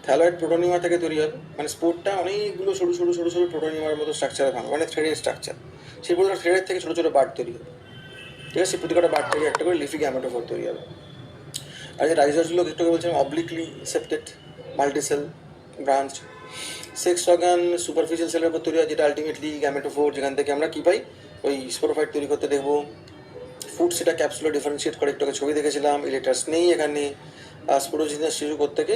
থ্যালয়েড প্রোটোনিমা থেকে তৈরি হবে, মানে স্পোরটা অনেকগুলো সরু সরু সরু সরু প্রোটোনিমার মতো স্ট্রাকচারে ভাঙবে, মানে থ্রেডের স্ট্রাকচার। সেই প্রতিটা থ্রেডের থেকে ছোটো ছোটো বার্ড তৈরি হবে। ঠিক আছে, প্রতিটা বার্ড থেকে একটা করে লিফি গ্যামেটোফোর তৈরি হবে। আর যে রাইজার্সগুলো একটু বলছিলাম অবলিকলি সেপ্টেড, মাল্টিসেল ব্রাঞ্চ। সেক্স অর্গান সুপারফিশিয়াল সেলের উপর তৈরি হয়, যেটা আলটিমেটলি গ্যামেটোফোর, যেখান থেকে আমরা কী পাই, ওই স্পোরোফাইট তৈরি করতে দেখবো। ফুড সেটা ক্যাপসুলে ডিফারেন্সিয়েট করে, একটু ছবি দেখেছিলাম, ইলেটার্স নেই এখানে। স্পোরোজিনাস শিশু থেকে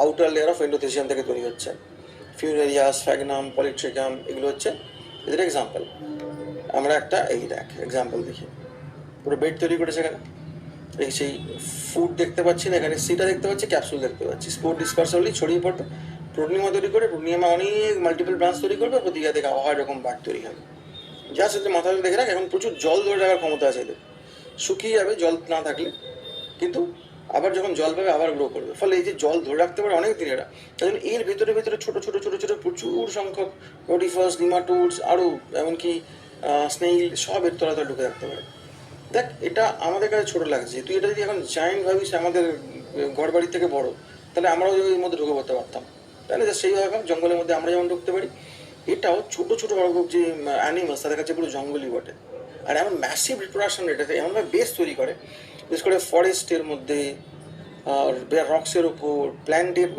আউটার লেয়ার অফ এন্ডোথেসিয়াম থেকে তৈরি হচ্ছে। ফিউনেরিয়া, স্ফ্যাগনাম, পলিট্রিকাম, এগুলো হচ্ছে এদের এক্সাম্পল। আমরা একটা এই দেখ এক্সাম্পল দেখি, পুরো বেড তৈরি করেছে এখানে। এই সেই ফুড দেখতে পাচ্ছি না, এখানে সিটা দেখতে পাচ্ছি, ক্যাপসুল দেখতে পাচ্ছি। স্পোর ডিসপার্স হলেই ছড়িয়ে পড়বে, প্রোটিনিমা তৈরি করে, প্রোটিনিমা অনেক মাল্টিপল ব্রাঞ্চ তৈরি করবে, প্রতিটা থেকে আবার এরকম বাট তৈরি হবে। যা সাথে মাথা দেখে রাখ, এখন প্রচুর জল ধরে রাখার ক্ষমতা আছে এদের, শুকিয়ে যাবে জল না থাকলে, কিন্তু আবার যখন জল পাবে আবার গ্রো করবে। ফলে এই যে জল ধরে রাখতে পারে অনেক দিন এরা, তাই জন্য এর ভেতরে ভেতরে ছোটো ছোটো ছোটো ছোটো প্রচুর সংখ্যক রোডিফাস, নিমাটোডস, আরও এমনকি স্নেইল, সব এর তলাতে ঢুকে রাখতে পারে। দেখ, এটা আমাদের কাছে ছোটো লাগছে, তুই এটা যদি এখন জায়েন্ট ভাবিস আমাদের ঘর বাড়ির থেকে বড়, তাহলে আমরাও এর মধ্যে ঢুকে পড়তে পারতাম, তাই না? সেইভাবে জঙ্গলের মধ্যে আমরা যেমন ঢুকতে পারি, এটাও ছোটো ছোটো যে অ্যানিমালস, তাদের কাছে পুরো জঙ্গলই বটে। আর এমন ম্যাসিভ রিপ্রোডাকশন রেট, এমনভাবে বেস তৈরি করে, বিশেষ করে ফরেস্টের মধ্যে, আর রক্সের ওপর, প্ল্যান্টের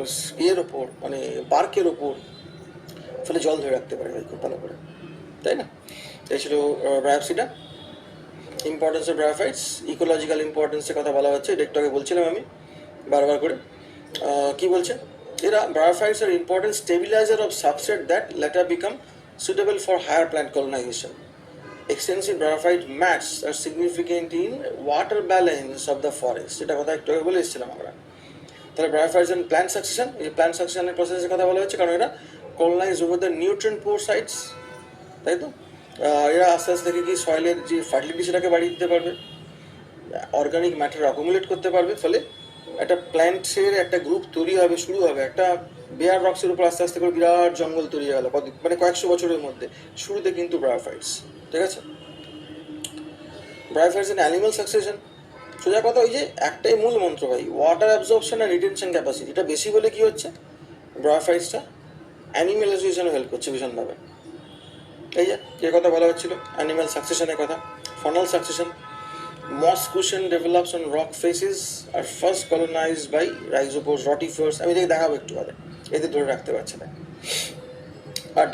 ইয়ের ওপর, মানে বার্কের ওপর, ফলে জল ধরে রাখতে পারে খুব ভালো করে, তাই না? এই ছিল ব্রায়োপসিটা। ইম্পর্টেন্স অফ ব্রায়োফাইটস, ইকোলজিক্যাল ইম্পর্টেন্সের কথা বলা হচ্ছে, এটা একটু আগে বলছিলাম আমি বারবার করে। কি বলছে এরা? Bryophytes are important stabiliser of substrate that later become suitable for higher plant colonisation. Extensive bryophyte mats are significant in water balance of the forest, এটা কথা একটু আগে বলে এসেছিলাম আমরা। তাহলে ব্রায়োফাইটস অ্যান্ড প্ল্যান্ট সাকসেশন, এই প্ল্যান্ট সাকসেশনের প্রসেসের কথা বলা হচ্ছে, কারণ এরা colonise over the nutrient poor sites, তাই তো? এরা আস্তে আস্তে থেকে কি সয়েলের যে ফার্টিলিটি সেটাকে বাড়িয়ে দিতে পারবে, অর্গানিক ম্যাটার অ্যাকুমুলেট করতে পারবে, ফলে একটা প্ল্যান্টসের একটা গ্রুপ তৈরি হবে, শুরু হবে। একটা বেয়ার রক্সের উপর আস্তে আস্তে করে বিরাট জঙ্গল তৈরি হয়ে গেল, মানে কয়েকশো বছরের মধ্যে। শুরুতে কিন্তু ব্রায়োফাইটস, ঠিক আছে? ব্রায়োফাইটস এন্ড অ্যানিমাল সাকসেশন, সোজা কথা ওই যে একটাই মূল মন্ত্র ভাই, ওয়াটার অ্যাবজর্পশন আর রিটেনশন ক্যাপাসিটি। এটা বেশি বলে কি হচ্ছে, ব্রায়োফাইটসটা অ্যানিমালাইজেশনে হেল্প করছে ভীষণভাবে। এই যে কথা বলা হচ্ছিল অ্যানিমাল সাকসেশনের কথা। Faunal succession, moss cushion develops on rock faces আর first colonized by rhizopods, rotifers. আমি এটাকে দেখাবো একটু বাদে, এদের ধরে রাখতে পারছে না। আর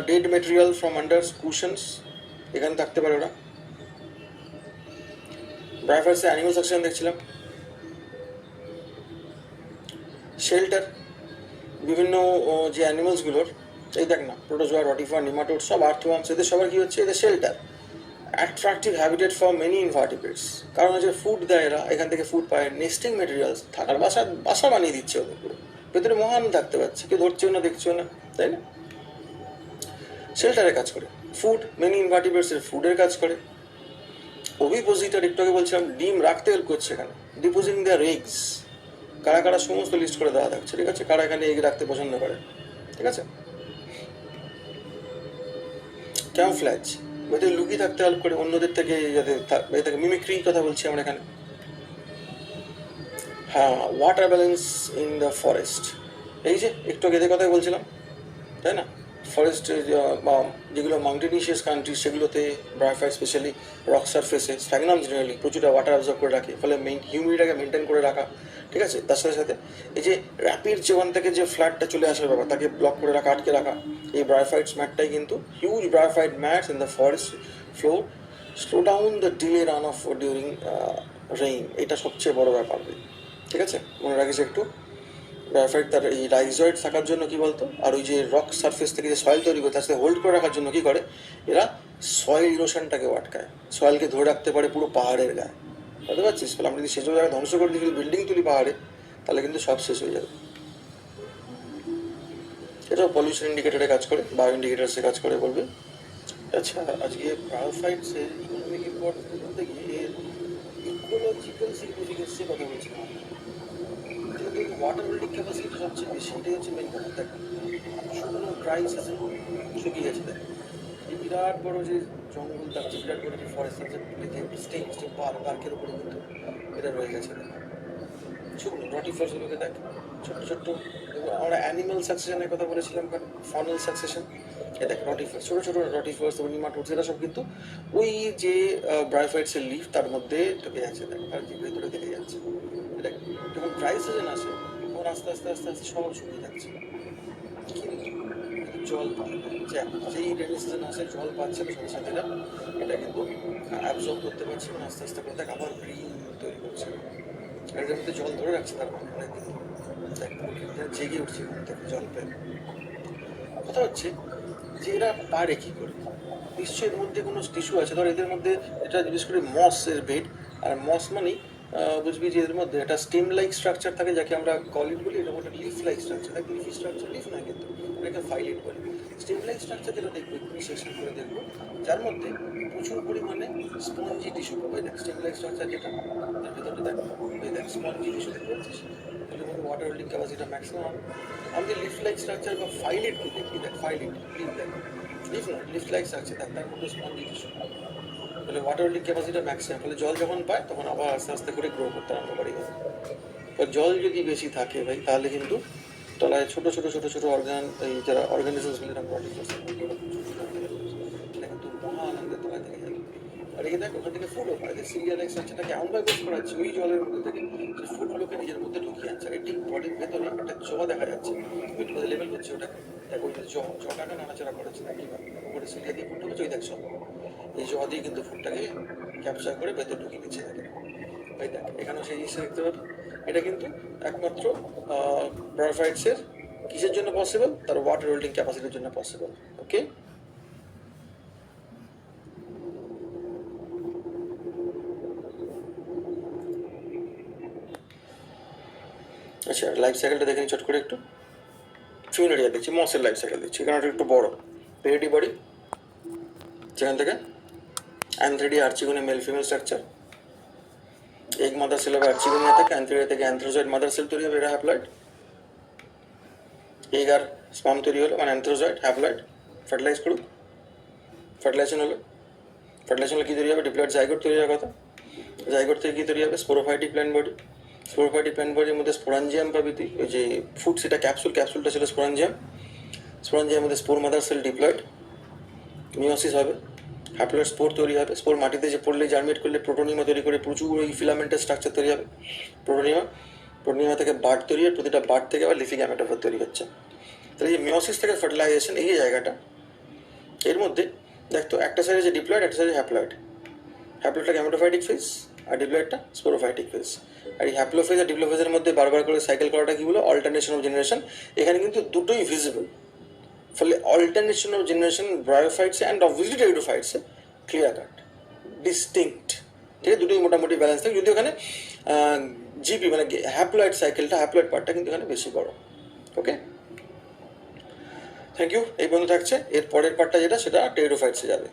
dead material from under cushions, এখানে থাকতে পারে ওরা। ব্রায়োফাইটসে অ্যানিমাল সাকসেশন দেখছিলাম। শেল্টার, বিভিন্ন যে অ্যানিমালসগুলোর, এই দেখ না, প্রোটোজোয়া, রটিফা, নিমাটোড, সব আর্থওয়ার্মস, এদের সবার কী হচ্ছে, এদের shelter, attractive habitat for many invertebrates. কারণ হচ্ছে ফুড দেয় এরা, এখান থেকে ফুড পায়, নেস্টিং মেটেরিয়ালস, থাকার বাসা বানিয়ে দিচ্ছে ওদের পুরো, ভেতরে মহান থাকতে পারছে, কেউ ধরছেও না, দেখছেও না, তাই না? শেল্টারের কাজ করে। ফুড, মেনি ইনভার্টিব্রেটসের ফুডের কাজ করে। ওভিপোজিটর, একটু আগে বলছিলাম, ডিম রাখতে হেল্প করছে এখানে, ডিপোজিটিং দেয়ার এগস। কারা কারা সমস্ত লিস্ট করে দেওয়া থাকছে, ঠিক আছে? কারা এখানে এগ রাখতে পছন্দ করে, ঠিক আছে? ক্যামফ্ল্যাজ, ভেতরে লুকিয়ে থাকতে হেল্প করে অন্যদের থেকে, যাতে এটাকে মিমিক্রির কথা বলছি আমরা এখানে। হ্যাঁ, water balance in the forest, এই যে একটু আগে এদের কথাই বলছিলাম, তাই না? ফরেস্ট বা যেগুলো মাউন্টেনিশিয়াস কান্ট্রি, সেগুলোতে ব্রায়োফাইট স্পেশালি রক সারফেসে, স্ফ্যাগনাম জেনারেলি প্রচুরটা ওয়াটার অ্যাবজর্ব করে রাখে, ফলে হিউমিডিটিটাকে মেনটেন করে রাখা, ঠিক আছে? তার সাথে সাথে এই যে র্যাপিড ওখান থেকে যে ফ্ল্যাটটা চলে আসার ব্যাপার, তাকে ব্লক করে রাখা, আটকে রাখা, এই ব্রায়োফাইটস ম্যাটটাই কিন্তু, huge bryophyte mats in the forest floor slow down the delay run of during rain. এটা সবচেয়ে বড় ব্যাপার, ঠিক আছে? মনে রাখিস একটু। ব্রায়োফাইট তার এই রাইজয়েড থাকার জন্য কি বলতো, আর ওই যে রক সারফেস থেকে যে সয়েল তৈরি করে তার সাথে হোল্ড করে রাখার জন্য কি করে এরা, সয়েল ইরোশনটাকে আটকায়, সয়েলকে ধরে রাখতে পারে পুরো পাহাড়ের গায়ে, বুঝতে পারছিস? ফলে আমরা যদি সেসব জায়গায় ধ্বংস করে দিই, বিল্ডিং তুলি পাহাড়ে, তাহলে কিন্তু সব শেষ হয়ে যাবে। এটাও পলিউশন ইন্ডিকেটারে কাজ করে, বায়ো ইন্ডিকেটার্সে কাজ করে বলবে। আচ্ছা, আজকে ব্রায়োফাইটসের ইকোনমিক ইম্পর্টেন্স বলতে গিয়ে এর ইকোলজিক্যাল সিগনিফিকেন্সের কথা বলছিলাম। ওয়াটার হোল্ডিং ক্যাপাসিটি সবচেয়ে বেশি, এটাই হচ্ছে মেন ব্যাপার। দেখ, শুকনো ড্রাই সিজন শুকিয়ে গেছে, দেখ এই বিরাট বড় যে জঙ্গল থাকছে, বিরাট বড় যে ফরেস্ট আছে, স্টেম পার্কের উপরে কিন্তু এটা রয়ে গেছে। শুকনো রটিফার্সগুলোকে দেখ, ছোট্ট ছোট্ট। আমরা অ্যানিমাল সাকসেশনের কথা বলেছিলাম, ফনাল সাকসেশন, এ দেখ রটিফার্স, ছোটো ছোটো রটিফার্স, তারপর নিমাটোডস, এরা সব কিন্তু ওই যে ব্রায়োফাইটসের লিফ তার মধ্যে ঢুকে যাচ্ছে, দেখ তার যে ভেতরে দেখে যাচ্ছে। দেখ, যখন ড্রাই সিজন আসে তখন আস্তে আস্তে আস্তে আস্তে সব শুকিয়ে যাচ্ছে, জল পায়, যেই রেনি সিজন আসে জল পাচ্ছে না, সাথে সাথে এটা কিন্তু অ্যাবজর্ব করতে পারছে এবং আস্তে আস্তে করে দেখ আবার গ্রিন তৈরি করছে। আর এদের মধ্যে জল ধরে রাখছে তার মানে অনেকদিন, দেখ জেগে উঠছে ঘুম থেকে জল পেয়ে। কথা হচ্ছে যে এরা পারে কী করে, নিশ্চয়ই এর মধ্যে কোনো টিস্যু আছে। ধর এদের মধ্যে এটা বিশেষ করে মসের বেড, আর মস মানেই বুঝবি যে এর মধ্যে একটা স্টেম লাইক স্ট্রাকচার থাকে যাকে আমরা কলিড বলি, এটা একটা লিফ লাইক স্ট্রাকচার থাকে। লিফি স্ট্রাকচার লিফ না কিন্তু এটাকে ফাইলেট বলি। স্টেম লাইক স্ট্রাকচার যেটা দেখবো একটু সেকশন করে দেখবো, যার মধ্যে প্রচুর পরিমাণে স্পঞ্জি টিস্যু পাবে। দেখ স্টেম লাইক স্ট্রাকচার যেটা তার ভেতরে দেখ ওই দেখ স্পঞ্জি টিস্যু দেখতে পাচ্ছিস, তাহলে মধ্যে ওয়াটার হোল্ডিং ক্যাপাসিটি ম্যাক্সিমাম হবে। আমাদের লিফ লাইক স্ট্রাকচার বা ফাইলেট কি দেখি, দেখ ফাইলেট লিফ দেখ লিফ না লিফ লাইক স্ট্রাকচার দেখ তার মধ্যে স্পঞ্জি টিস্যু, তাহলে ওয়াটার হোল্ডিং ক্যাপাসিটি ম্যাক্সিমাম। ফলে জল যখন পায় তখন আবার আস্তে আস্তে করে গ্রো করতে আরম্ভ করে। জল যদি বেশি থাকে ভাই তাহলে কিন্তু তলায় ছোটো ছোটো ছোটো ছোটো এই যারা অর্গানিজমসগুলি এরকম বডি এটা কিন্তু মহা আনন্দের তলায় থেকে যাবে। আর এখানে দেখ ওখান থেকে ফুডও পায়, সিরিয়াল এক্সট্রাকচারটাকে এমনভাবে বেশ করাচ্ছে ওই জলের মধ্যে থেকে যে ফুডগুলোকে নিজের মধ্যে ঢুকিয়ে আনছে। আর এই ঠিক বডির ভেতরে একটা জ দেখা যাচ্ছে, ওইটা লেভেল করছে ওটা, দেখ ওই জটাকে নাড়াচাড়া করেছে না কীভাবে উপরে সিরিয়া দিয়ে ফুড ঢুকেছে, ওই দেখ সব এই জ দিয়ে কিন্তু ফুডটাকে ক্যাপচার করে ভেতরে ঢুকিয়ে দিচ্ছে। ওই দেখ এখানেও সেই জিনিসটা দেখতে পাবি। এটা কিন্তু একমাত্র ব্রায়োফাইটসের কিসের জন্য পসিবল, তার ওয়াটার হোল্ডিং ক্যাপাসিটির জন্য পসিবল। ওকে, আচ্ছা লাইফ সাইকেলটা দেখে নিই চট করে একটু। ফিউনেরিয়া দেখছি, মসের লাইফ সাইকেল দেখছি, এখানে একটু বড় পেরিটি বডি, যেখান থেকে antheridia archegonia male female structure, egg mother cell হবে আর্চিগোনিয়া থেকে, অ্যান্থ্রেডিয়া থেকে অ্যান্থ্রোজয়েড মাদার সেল তৈরি হবে, এটা হ্যাপ্লয়েড। এগ আর স্পার্ম তৈরি হলো মানে অ্যান্থ্রোজয়েড হ্যাপ্লয়েড, ফার্টিলাইজ করুক, ফার্টিলাইজেশন হলো, ফার্টিলাইজেশন হলে কী তৈরি হবে, ডিপ্লয়েড জাইগোট তৈরি হওয়ার কথা। জাইগোট থেকে কী তৈরি হবে, sporophytic plant body, sporophytic plant বডির মধ্যে স্পোরাঞ্জিয়াম পাবি তুই, ওই যে ফুড সেটা ক্যাপসুলটা ছিল স্পোরাঞ্জিয়াম, স্পোরাঞ্জিয়ামের মধ্যে spore mother sell diploid, meiosis হবে, হ্যাপ্লয়েড স্পোর তৈরি হবে। স্পোর মাটিতে যে পড়লে জার্মিনেট করলে প্রোটোনিমা তৈরি করে প্রচুর ওই ফিলামেন্টের স্ট্রাকচার তৈরি হবে, প্রোটোনিমা থেকে বার্ড তৈরি হয়, প্রতিটা বার্ড থেকে আবার লিফি গ্যামেটোফোর তৈরি হচ্ছে। তাহলে এই মিওসিস থেকে ফার্টিলাইজেশন এই যে জায়গাটা, এর মধ্যে দেখতো একটা সাইডে যে ডিপ্লয়েড, একটা সাইডে হ্যাপ্লয়েড, হ্যাপ্লয়েডটা গ্যামেটোফাইটিক ফেজ আর ডিপ্লয়েডটা স্পোরোফাইটিক ফেজ। আর এই হ্যাপ্লোফেজ আর ডিপ্লোফেজের মধ্যে বারবার করে সাইকেল করাটা কি বলো, অল্টারনেশন অফ জেনারেশন। এখানে কিন্তু দুটোই ভিজিবল, ফলে অল্টারনেশন অফ জেনারেশন ব্রায়োফাইটসে অ্যান্ড অবভিয়াসলি টেরিডোফাইটসে ক্লিয়ার কাট ডিস্টিংক্ট, ঠিক আছে, দুটোই মোটামুটি ব্যালেন্স থাকে। যদিও এখানে জিপি মানে হ্যাপ্লয়েড সাইকেলটা, হ্যাপ্লয়েড পার্টটা কিন্তু এখানে বেশি বড়। ওকে, থ্যাংক ইউ। এই পর্যন্ত থাকছে, এর পরের পার্টটা যেটা সেটা টেরিডোফাইটসে যাবে।